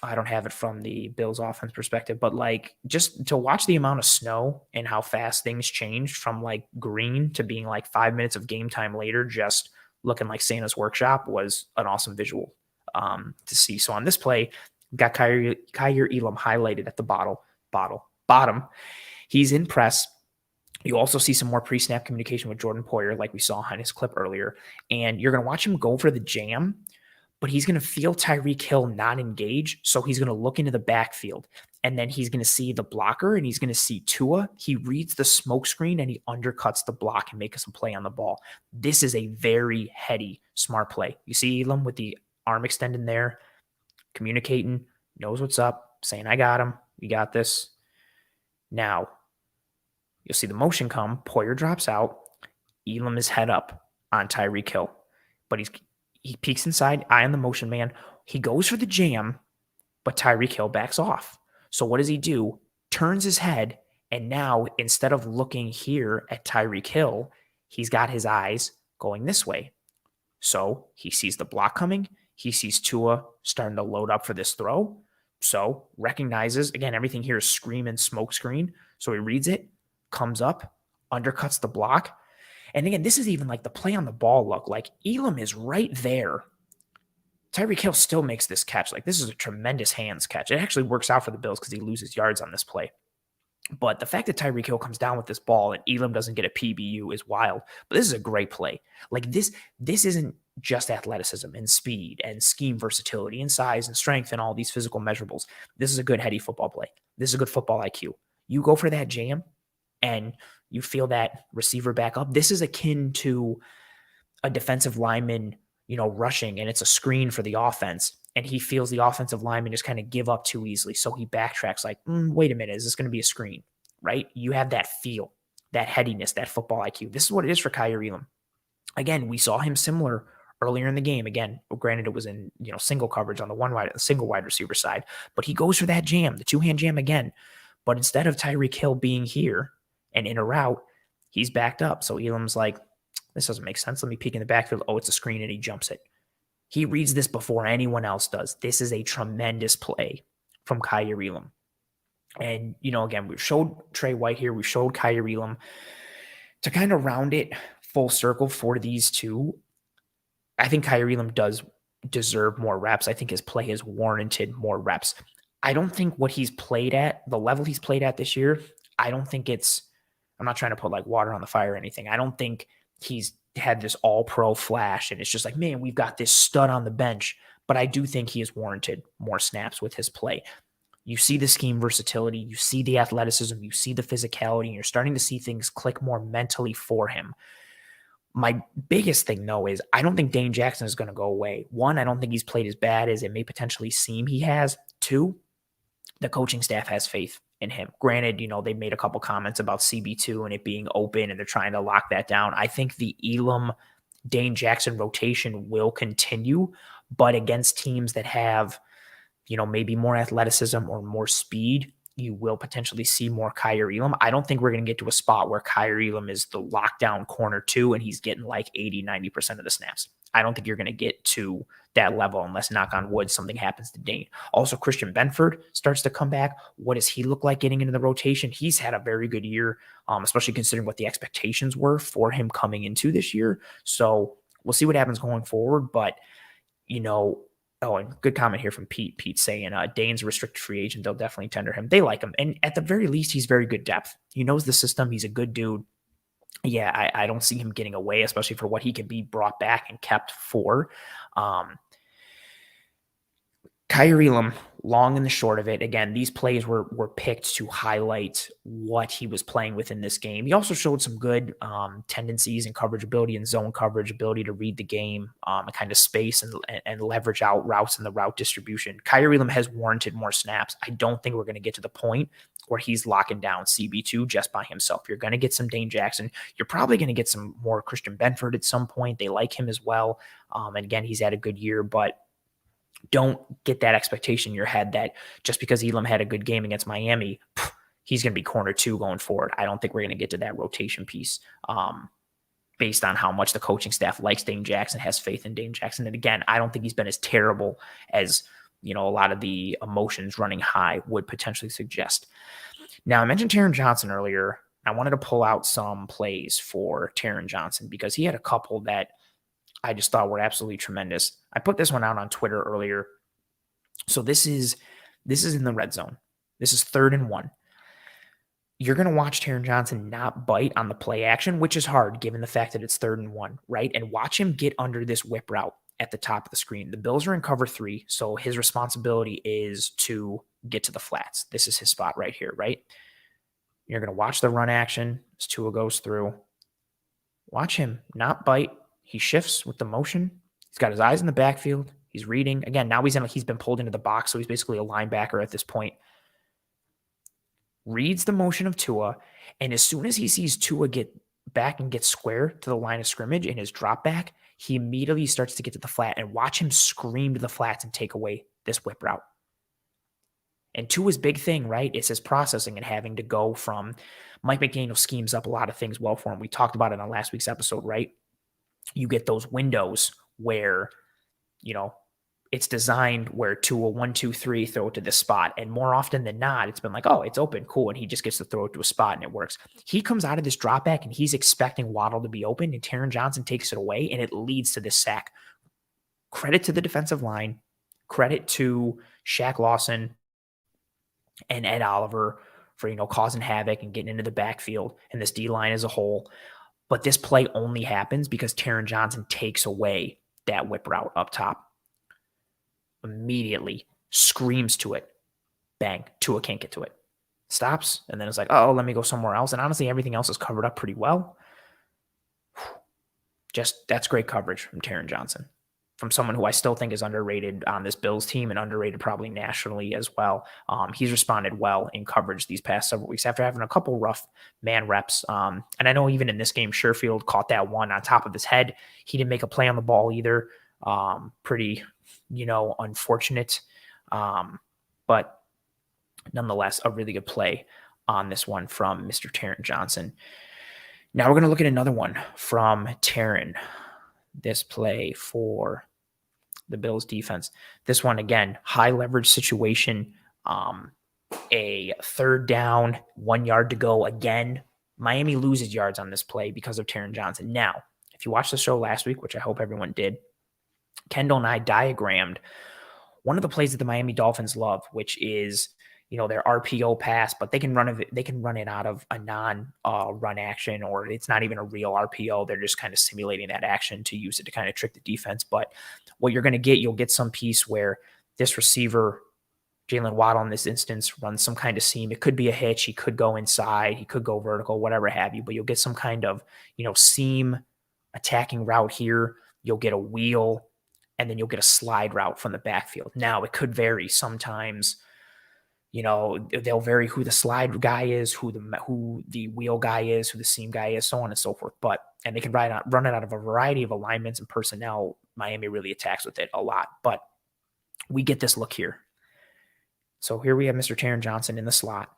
I don't have it from the Bills offense perspective, but like just to watch the amount of snow and how fast things changed from like green to being like 5 minutes of game time later, just looking like Santa's workshop was an awesome visual to see. So on this play, got Kaiir Elam highlighted at the bottom. He's in press. You also see some more pre-snap communication with Jordan Poyer, like we saw on his clip earlier. And you're going to watch him go for the jam, but he's going to feel Tyreek Hill not engage. So he's going to look into the backfield, and then he's going to see the blocker, and he's going to see Tua. He reads the smoke screen, and he undercuts the block and makes a play on the ball. This is a very heady, smart play. You see Elam with the arm extended there, communicating, knows what's up, saying, I got him. We got this. Now, you'll see the motion come. Poyer drops out. Elam is head up on Tyreek Hill, but he peeks inside, eye on the motion man. He goes for the jam, but Tyreek Hill backs off. So what does he do? Turns his head, and now instead of looking here at Tyreek Hill, he's got his eyes going this way. So he sees the block coming. He sees Tua starting to load up for this throw. So recognizes, again, everything here is scream and smoke screen. So he reads it, comes up, undercuts the block. And again, this is even like the play on the ball look. Like Elam is right there. Tyreek Hill still makes this catch. Like this is a tremendous hands catch. It actually works out for the Bills because he loses yards on this play. But the fact that Tyreek Hill comes down with this ball and Elam doesn't get a PBU is wild. But this is a great play. Like this isn't just athleticism and speed and scheme versatility and size and strength and all these physical measurables. This is a good heady football play. This is a good football IQ. You go for that jam and you feel that receiver back up. This is akin to a defensive lineman, rushing, and it's a screen for the offense. And he feels the offensive lineman just kind of give up too easily. So he backtracks like, wait a minute, is this going to be a screen? Right? You have that feel, that headiness, that football IQ. This is what it is for Kaiir Elam. Again, we saw him similar earlier in the game. Again, granted, it was in single coverage on the single wide receiver side, but he goes for that jam, the two-hand jam again. But instead of Tyreek Hill being here and in a route, he's backed up. So Elam's like, this doesn't make sense. Let me peek in the backfield. Oh, it's a screen, and he jumps it. He reads this before anyone else does. This is a tremendous play from Kaiir Elam. And, again, we've showed Trey White here. We showed Kaiir Elam. To kind of round it full circle for these two, I think Kaiir Elam does deserve more reps. I think his play has warranted more reps. I don't think what he's played at, the level he's played at this year, I don't think I'm not trying to put like water on the fire or anything. I don't think he's had this all-pro flash and it's just like, man, we've got this stud on the bench. But I do think he has warranted more snaps with his play. You see the scheme versatility, you see the athleticism, you see the physicality, and you're starting to see things click more mentally for him. My biggest thing, though, is I don't think Dane Jackson is going to go away. One, I don't think he's played as bad as it may potentially seem he has. Two, the coaching staff has faith in him. Granted, they made a couple comments about CB2 and it being open and they're trying to lock that down. I think the Elam Dane Jackson rotation will continue, but against teams that have, maybe more athleticism or more speed, you will potentially see more Kaiir Elam. I don't think we're going to get to a spot where Kaiir Elam is the lockdown corner 2 and he's getting like 80-90% of the snaps. I don't think you're going to get to that level unless, knock on wood, something happens to Dane. Also, Christian Benford starts to come back. What does he look like getting into the rotation? He's had a very good year, especially considering what the expectations were for him coming into this year. So we'll see what happens going forward. But, and good comment here from Pete. Pete saying Dane's a restricted free agent. They'll definitely tender him. They like him. And at the very least, he's very good depth. He knows the system. He's a good dude. Yeah, I don't see him getting away, especially for what he can be brought back and kept for. Kaiir Elam, long and the short of it, again, these plays were picked to highlight what he was playing with in this game. He also showed some good tendencies and coverage ability and zone coverage, ability to read the game and kind of space and leverage out routes in the route distribution. Kaiir Elam has warranted more snaps. I don't think we're going to get to the point where he's locking down CB2 just by himself. You're going to get some Dane Jackson. You're probably going to get some more Christian Benford at some point. They like him as well. And again, he's had a good year, but don't get that expectation in your head that just because Elam had a good game against Miami, he's going to be corner 2 going forward. I don't think we're going to get to that rotation piece based on how much the coaching staff likes Dane Jackson, has faith in Dane Jackson. And again, I don't think he's been as terrible as a lot of the emotions running high would potentially suggest. Now, I mentioned Taron Johnson earlier. I wanted to pull out some plays for Taron Johnson because he had a couple that I just thought were absolutely tremendous. I put this one out on Twitter earlier. So this is in the red zone. This is 3rd and 1. You're going to watch Taron Johnson not bite on the play action, which is hard given the fact that it's 3rd and 1, right? And watch him get under this whip route at the top of the screen. The Bills are in cover 3, so his responsibility is to get to the flats. This is his spot right here, right? You're going to watch the run action as Tua goes through. Watch him not bite. He shifts with the motion. He's got his eyes in the backfield. He's reading. Again, now he's been pulled into the box, so he's basically a linebacker at this point. Reads the motion of Tua, and as soon as he sees Tua get back and get square to the line of scrimmage in his drop back, he immediately starts to get to the flat, and watch him scream to the flats and take away this whip route. And Tua's big thing, right, is his processing and having to go from Mike McDaniel schemes up a lot of things well for him. We talked about it on last week's episode, right? You get those windows where, it's designed where Tua 1, 2, 3, throw it to this spot. And more often than not, it's been like, oh, it's open, cool. And he just gets to throw it to a spot and it works. He comes out of this drop back and he's expecting Waddle to be open, and Taron Johnson takes it away, and it leads to this sack. Credit to the defensive line, credit to Shaq Lawson and Ed Oliver for, causing havoc and getting into the backfield and this D-line as a whole. But this play only happens because Taron Johnson takes away that whip route up top. Immediately screams to it. Bang. Tua can't get to it. Stops. And then it's like, oh, let me go somewhere else. And honestly, everything else is covered up pretty well. That's great coverage from Taron Johnson. From someone who I still think is underrated on this Bills team and underrated probably nationally as well. He's responded well in coverage these past several weeks after having a couple rough man reps. And I know even in this game, Sherfield caught that one on top of his head. He didn't make a play on the ball either. Pretty, unfortunate. But nonetheless, a really good play on this one from Mr. Taron Johnson. Now we're going to look at another one from Taron. This play for the Bills defense. This one, again, high leverage situation. A third down, 1 yard to go again. Miami loses yards on this play because of Taron Johnson. Now, if you watched the show last week, which I hope everyone did, Kendall and I diagrammed one of the plays that the Miami Dolphins love, which is, their RPO pass, but they can run it out of a non-run action, or it's not even a real RPO. They're just kind of simulating that action to use it to kind of trick the defense. But what you're going to get, you'll get some piece where this receiver, Jalen Waddle in this instance, runs some kind of seam. It could be a hitch. He could go inside. He could go vertical, whatever have you. But you'll get some kind of, seam attacking route here. You'll get a wheel, and then you'll get a slide route from the backfield. Now, it could vary sometimes. They'll vary who the slide guy is, who the wheel guy is, who the seam guy is, so on and so forth. And they can run it out of a variety of alignments and personnel. Miami really attacks with it a lot. But we get this look here. So here we have Mr. Taron Johnson in the slot.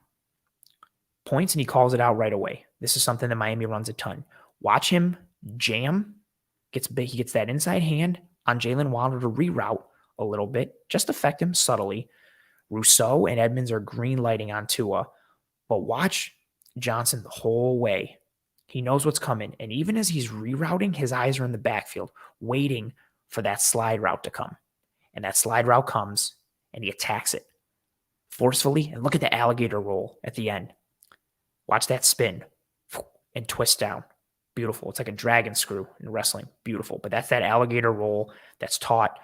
Points, and he calls it out right away. This is something that Miami runs a ton. Watch him jam. He gets that inside hand on Jalen Waddle to reroute a little bit, just affect him subtly. Rousseau and Edmonds are green lighting on Tua, but watch Johnson the whole way. He knows what's coming, and even as he's rerouting, his eyes are in the backfield, waiting for that slide route to come. And that slide route comes, and he attacks it forcefully. And look at the alligator roll at the end. Watch that spin and twist down. Beautiful. It's like a dragon screw in wrestling. Beautiful. But that's that alligator roll that's taught.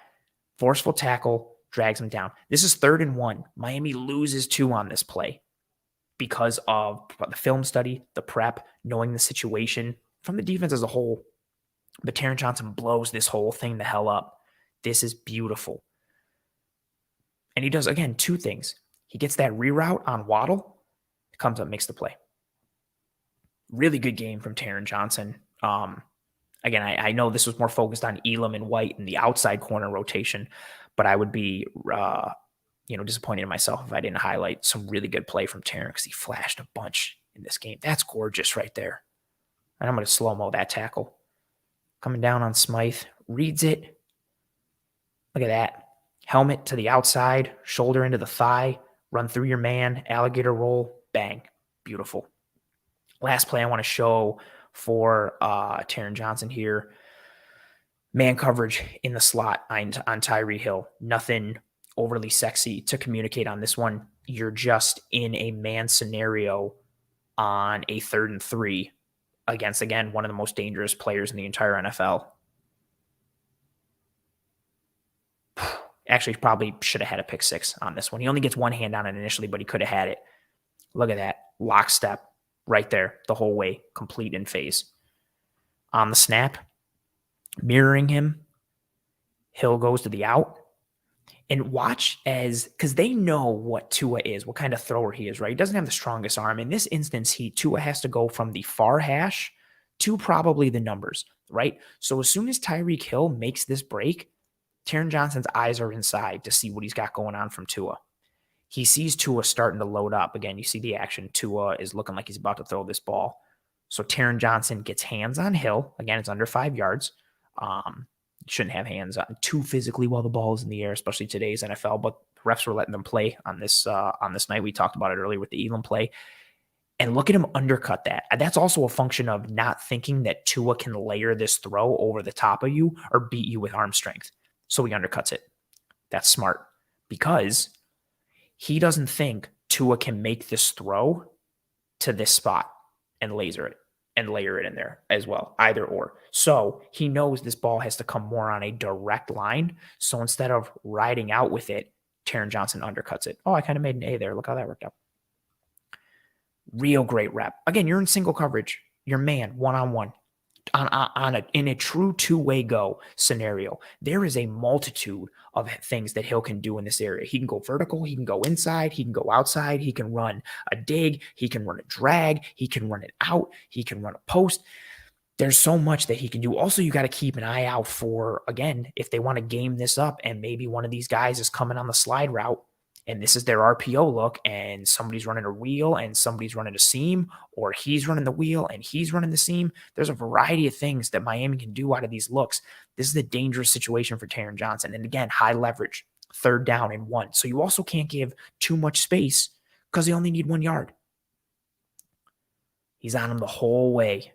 Forceful tackle, drags him down. This is 3rd and 1. Miami loses 2 on this play because of the film study, the prep, knowing the situation from the defense as a whole. But Taron Johnson blows this whole thing the hell up. This is beautiful. And he does, again, 2 things. He gets that reroute on Waddle, comes up, makes the play. Really good game from Taron Johnson. Again, I know this was more focused on Elam and White in the outside corner rotation, but I would be, disappointed in myself if I didn't highlight some really good play from Taron, because he flashed a bunch in this game. That's gorgeous right there. And I'm going to slow-mo that tackle. Coming down on Smythe, reads it. Look at that. Helmet to the outside, shoulder into the thigh, run through your man, alligator roll, bang. Beautiful. Last play I want to show for Taron Johnson here. Man coverage in the slot on Tyreek Hill. Nothing overly sexy to communicate on this one. You're just in a man scenario on a 3rd and 3 against, again, one of the most dangerous players in the entire NFL. Actually, probably should have had a pick 6 on this one. He only gets one hand on it initially, but he could have had it. Look at that. Lockstep right there the whole way, complete in phase. On the snap, mirroring him, Hill goes to the out. And watch because they know what Tua is, what kind of thrower he is, right? He doesn't have the strongest arm. In this instance, Tua has to go from the far hash to probably the numbers, right? So as soon as Tyreek Hill makes this break, Taron Johnson's eyes are inside to see what he's got going on from Tua. He sees Tua starting to load up. Again, you see the action. Tua is looking like he's about to throw this ball. So Taron Johnson gets hands on Hill. Again, it's under 5 yards. Shouldn't have hands on too physically while the ball is in the air, especially today's NFL. But refs were letting them play on this night. We talked about it earlier with the Elam play. And look at him undercut that. That's also a function of not thinking that Tua can layer this throw over the top of you or beat you with arm strength. So he undercuts it. That's smart because he doesn't think Tua can make this throw to this spot and laser it and layer it in there as well, either or. So he knows this ball has to come more on a direct line. So instead of riding out with it, Taron Johnson undercuts it. Oh, I kind of made an A there. Look how that worked out. Real great rep. Again, you're in single coverage. You're man, one-on-one. In a true two-way go scenario, there is a multitude of things that Hill can do in this area. He can go vertical, he can go inside, he can go outside, he can run a dig, he can run a drag, he can run it out, he can run a post. There's so much that he can do. Also, you got to keep an eye out for, again, if they want to game this up and maybe one of these guys is coming on the slide route and this is their RPO look and somebody's running a wheel and somebody's running a seam, or he's running the wheel and he's running the seam. There's a variety of things that Miami can do out of these looks. This is a dangerous situation for Taron Johnson. And again, high leverage, 3rd down and 1. So you also can't give too much space because they only need 1 yard. He's on him the whole way.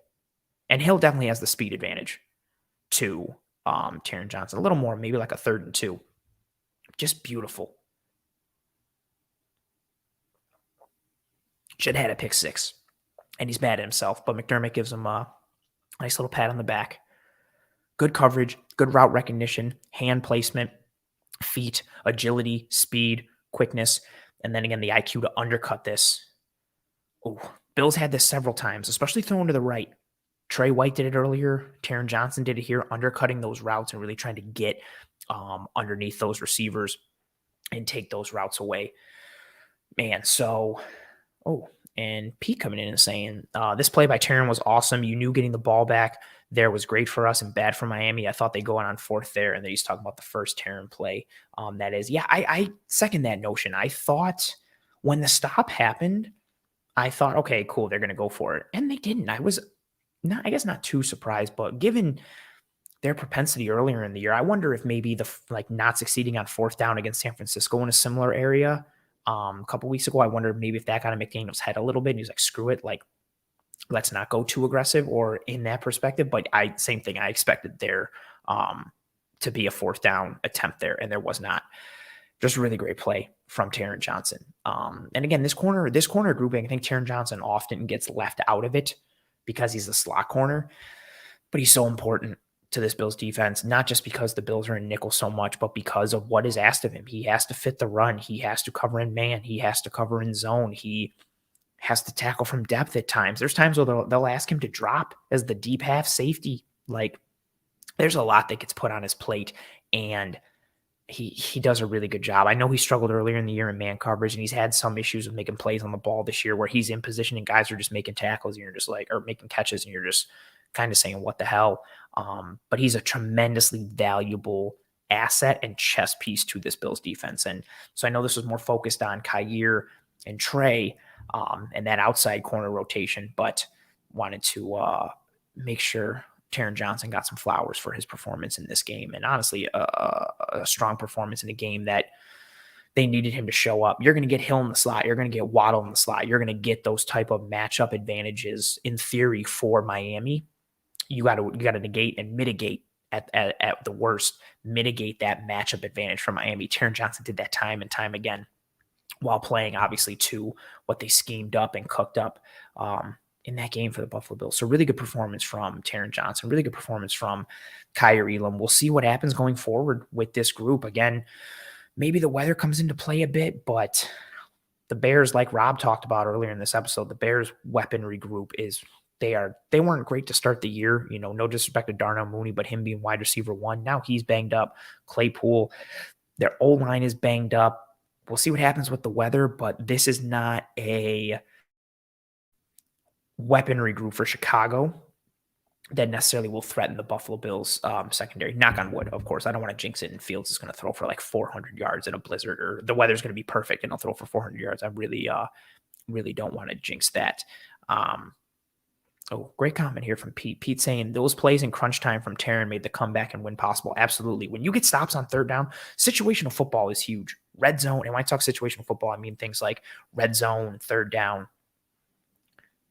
And Hill definitely has the speed advantage to Taron Johnson. A little more, maybe like a 3rd and 2. Just beautiful. Should have had a pick 6. And he's mad at himself. But McDermott gives him a nice little pat on the back. Good coverage, good route recognition, hand placement, feet, agility, speed, quickness. And then again, the IQ to undercut this. Oh, Bills had this several times, especially throwing to the right. Trey White did it earlier. Taron Johnson did it here, undercutting those routes and really trying to get underneath those receivers and take those routes away. Man, so, and Pete coming in and saying, this play by Taron was awesome. You knew getting the ball back there was great for us and bad for Miami. I thought they'd go on 4th there, and then he's talking about the first Taron play. That is, yeah, I second that notion. I thought when the stop happened, I thought, okay, cool, they're going to go for it. And they didn't. I was not too surprised, but given their propensity earlier in the year, I wonder if maybe the not succeeding on 4th down against San Francisco in a similar area a couple weeks ago, I wonder maybe if that got in McDaniel's head a little bit and he's like, screw it, let's not go too aggressive, or in that perspective. But same thing, I expected there to be a 4th down attempt there, and there was not. Just a really great play from Taron Johnson. And again, this corner grouping, I think Taron Johnson often gets left out of it because he's the slot corner, but he's so important to this Bills defense, not just because the Bills are in nickel so much, but because of what is asked of him. He has to fit the run. He has to cover in man. He has to cover in zone. He has to tackle from depth at times. There's times where they'll ask him to drop as the deep half safety. There's a lot that gets put on his plate, and he does a really good job. I know he struggled earlier in the year in man coverage, and he's had some issues with making plays on the ball this year where he's in position and guys are just making tackles and you're just or making catches and you're just kind of saying, what the hell? But he's a tremendously valuable asset and chess piece to this Bills defense. And so I know this was more focused on Kaiir and Trey and that outside corner rotation, but wanted to make sure Taron Johnson got some flowers for his performance in this game. And honestly, a strong performance in a game that they needed him to show up. You're going to get Hill in the slot. You're going to get Waddle in the slot. You're going to get those type of matchup advantages in theory for Miami. You got to negate and mitigate at the worst, mitigate that matchup advantage for Miami. Taron Johnson did that time and time again while playing obviously to what they schemed up and cooked up in that game for the Buffalo Bills. So really good performance from Taron Johnson, really good performance from Kaiir Elam. We'll see what happens going forward with this group. Again, maybe the weather comes into play a bit, but the Bears, like Rob talked about earlier in this episode, the Bears weaponry group is they weren't great to start the year. No disrespect to Darnell Mooney, but him being wide receiver 1, now he's banged up. Claypool, their O-line is banged up. We'll see what happens with the weather, but this is not a weaponry group for Chicago that necessarily will threaten the Buffalo Bills secondary. Knock on wood, of course. I don't want to jinx it, and Fields is going to throw for like 400 yards in a blizzard, or the weather's going to be perfect and I'll throw for 400 yards. I really don't want to jinx that. Oh, great comment here from Pete. Pete saying those plays in crunch time from Taron made the comeback and win possible. Absolutely. When you get stops on third down, situational football is huge. Red zone, and when I talk situational football, I mean things like red zone, third down.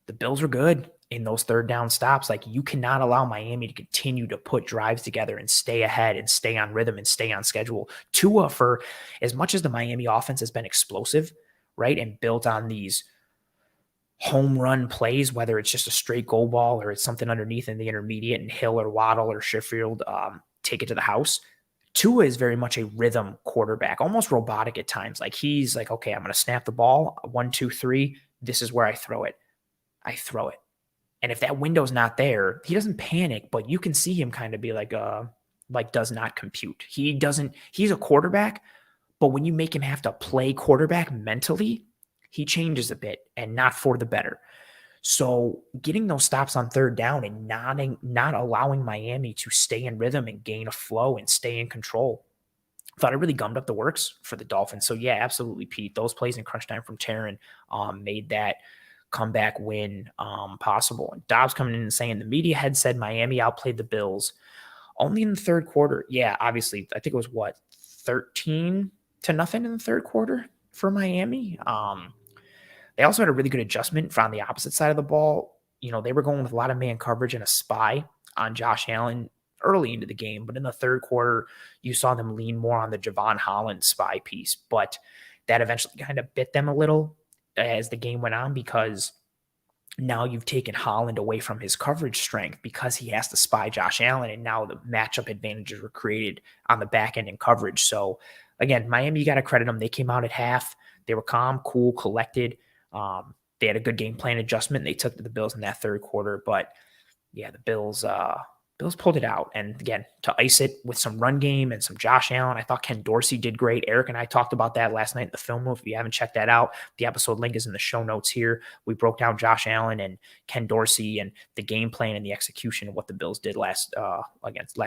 The Bills are good in those third down stops. Like, you cannot allow Miami to continue to put drives together and stay ahead and stay on rhythm and stay on schedule. Tua, for as much as the Miami offense has been explosive, right, and built on these home run plays, whether it's just a straight goal ball or it's something underneath in the intermediate and Hill or Waddle or Sheffield take it to the house. Tua is very much a rhythm quarterback, almost robotic at times. Like, he's like, okay, I'm going to snap the ball. 1, 2, 3. This is where I throw it. I throw it. And if that window's not there, he doesn't panic, but you can see him kind of be like does not compute. He's a quarterback, but when you make him have to play quarterback mentally, he changes a bit, and not for the better. So getting those stops on third down and not allowing Miami to stay in rhythm and gain a flow and stay in control, I thought it really gummed up the works for the Dolphins. So yeah, absolutely, Pete. Those plays in crunch time from Taron made that comeback win possible. And Dobbs coming in and saying the media had said Miami outplayed the Bills only in the third quarter. Yeah, obviously, I think it was 13-0 in the third quarter for Miami. They also had a really good adjustment on the opposite side of the ball. You know, they were going with a lot of man coverage and a spy on Josh Allen early into the game, but in the third quarter, you saw them lean more on the Javon Holland spy piece. But that eventually kind of bit them a little as the game went on, because now you've taken Holland away from his coverage strength because he has to spy Josh Allen, and now the matchup advantages were created on the back end in coverage. So again, Miami, you got to credit them. They came out at half. They were calm, cool, collected. They had a good game plan adjustment. They took to the Bills in that third quarter, but yeah, the Bills pulled it out. And again, to ice it with some run game and some Josh Allen, I thought Ken Dorsey did great. Eric and I talked about that last night in the film room. If you haven't checked that out, the episode link is in the show notes here. We broke down Josh Allen and Ken Dorsey and the game plan and the execution of what the Bills did last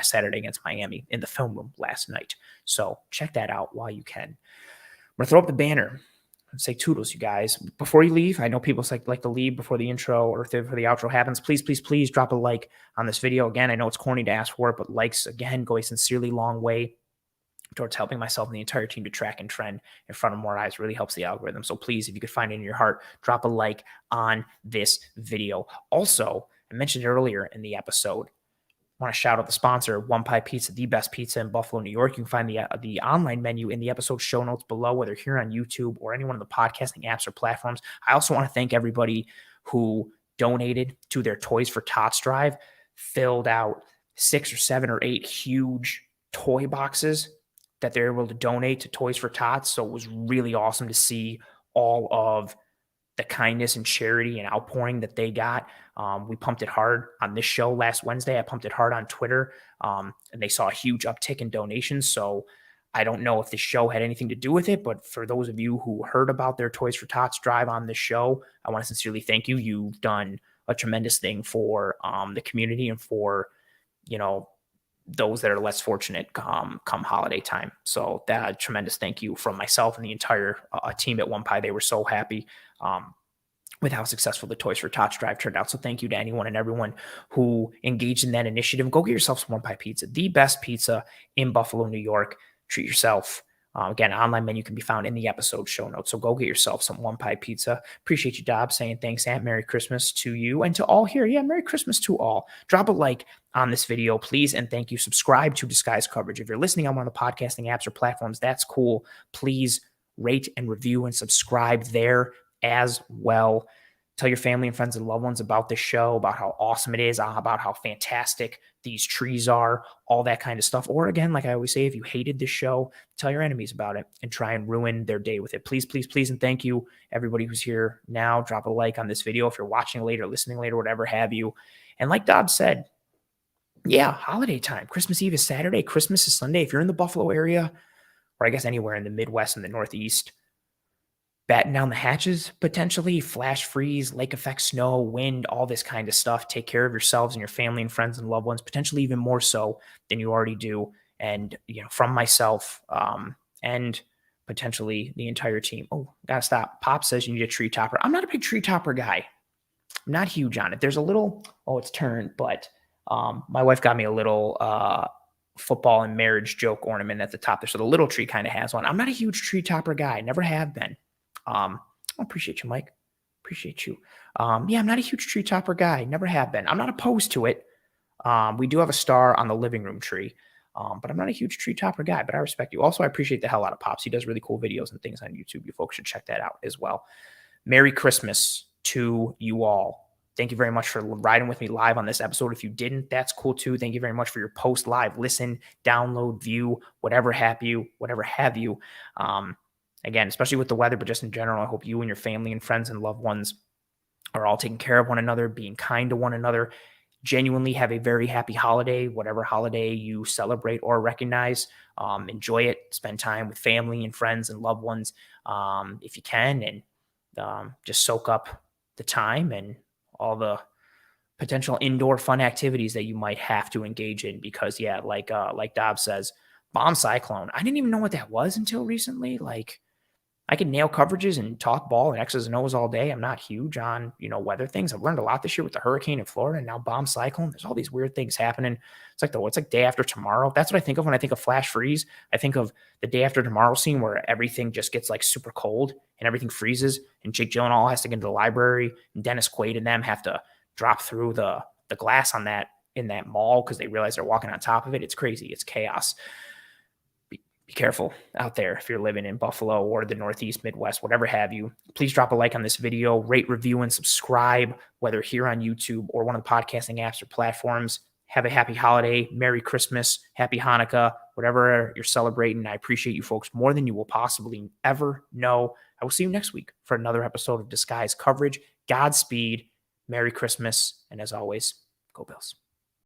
Saturday against Miami in the film room last night. So check that out while you can. I'm going to throw up the banner and say toodles, you guys. Before you leave, I know people like to leave before the intro or before the outro happens. Please drop a like on this video. Again, I know it's corny to ask for it, but likes, again, go a sincerely long way towards helping myself and the entire team to track and trend in front of more eyes. Really helps the algorithm. So please, if you could find it in your heart, drop a like on this video. Also, I mentioned earlier in the episode, I want to shout out the sponsor, One Pie Pizza, the best pizza in Buffalo, New York. You can find the online menu in the episode show notes below, whether here on YouTube or any one of the podcasting apps or platforms. I also want to thank everybody who donated to their Toys for Tots drive, filled out 6 or 7 or 8 huge toy boxes that they're able to donate to Toys for Tots. So it was really awesome to see all of the kindness and charity and outpouring that they got. We pumped it hard on this show last Wednesday. I pumped it hard on Twitter, and they saw a huge uptick in donations. So I don't know if the show had anything to do with it, but for those of you who heard about their Toys for Tots drive on this show, I want to sincerely thank you. You've done a tremendous thing for the community and for, those that are less fortunate come holiday time. So that tremendous thank you from myself and the entire team at One Pie. They were so happy with how successful the Toys for Tots drive turned out. So thank you to anyone and everyone who engaged in that initiative. Go get yourself some One Pie Pizza, the best pizza in Buffalo, New York. Treat yourself. Again, online menu can be found in the episode show notes. So go get yourself some One Pie Pizza. Appreciate you, Dob, saying thanks, Aunt. Merry Christmas to you and to all here. Yeah, Merry Christmas to all. Drop a like on this video, please, and thank you. Subscribe to Disguise Coverage. If you're listening on one of the podcasting apps or platforms, that's cool. Please rate and review and subscribe there as well. Tell your family and friends and loved ones about this show, about how awesome it is, about how fantastic these trees are, all that kind of stuff. Or again, like I always say, if you hated this show, tell your enemies about it and try and ruin their day with it. Please, and thank you, everybody who's here now. Drop a like on this video if you're watching later, listening later, whatever have you. And like Dob said, yeah, holiday time. Christmas Eve is Saturday. Christmas is Sunday. If you're in the Buffalo area, or I guess anywhere in the Midwest and the Northeast, batten down the hatches, potentially flash freeze, lake effect snow, wind, all this kind of stuff. Take care of yourselves and your family and friends and loved ones, potentially even more so than you already do. And, from myself, and potentially the entire team. Oh, gotta stop. Pop says you need a tree topper. I'm not a big tree topper guy. I'm not huge on it. There's a little, it's turned, but my wife got me a little football and marriage joke ornament at the top there. So the little tree kind of has one. I'm not a huge tree topper guy. Never have been. I appreciate you, Mike. Appreciate you. Yeah, I'm not a huge tree topper guy. Never have been. I'm not opposed to it. We do have a star on the living room tree, but I'm not a huge tree topper guy, but I respect you. Also, I appreciate the hell out of Pops. He does really cool videos and things on YouTube. You folks should check that out as well. Merry Christmas to you all. Thank you very much for riding with me live on this episode. If you didn't, that's cool too. Thank you very much for your post, live, listen, download, view, whatever have you. Again, especially with the weather, but just in general, I hope you and your family and friends and loved ones are all taking care of one another, being kind to one another. Genuinely have a very happy holiday, whatever holiday you celebrate or recognize. Enjoy it. Spend time with family and friends and loved ones if you can, and just soak up the time and all the potential indoor fun activities that you might have to engage in. Because like Dobbs says, bomb cyclone. I didn't even know what that was until recently. Like, I can nail coverages and talk ball and X's and O's all day. I'm not huge on, weather things. I've learned a lot this year with the hurricane in Florida and now bomb cyclone. There's all these weird things happening. It's like day after tomorrow. That's what I think of when I think of flash freeze. I think of the day after tomorrow scene where everything just gets like super cold and everything freezes and Jake Gyllenhaal has to get into the library and Dennis Quaid and them have to drop through the glass on that in that mall because they realize they're walking on top of it. It's crazy. It's chaos. Be careful out there if you're living in Buffalo or the Northeast, Midwest, whatever have you. Please drop a like on this video, rate, review, and subscribe, whether here on YouTube or one of the podcasting apps or platforms. Have a happy holiday, Merry Christmas, Happy Hanukkah, whatever you're celebrating. I appreciate you folks more than you will possibly ever know. I will see you next week for another episode of Disguise Coverage. Godspeed, Merry Christmas, and as always, go Bills.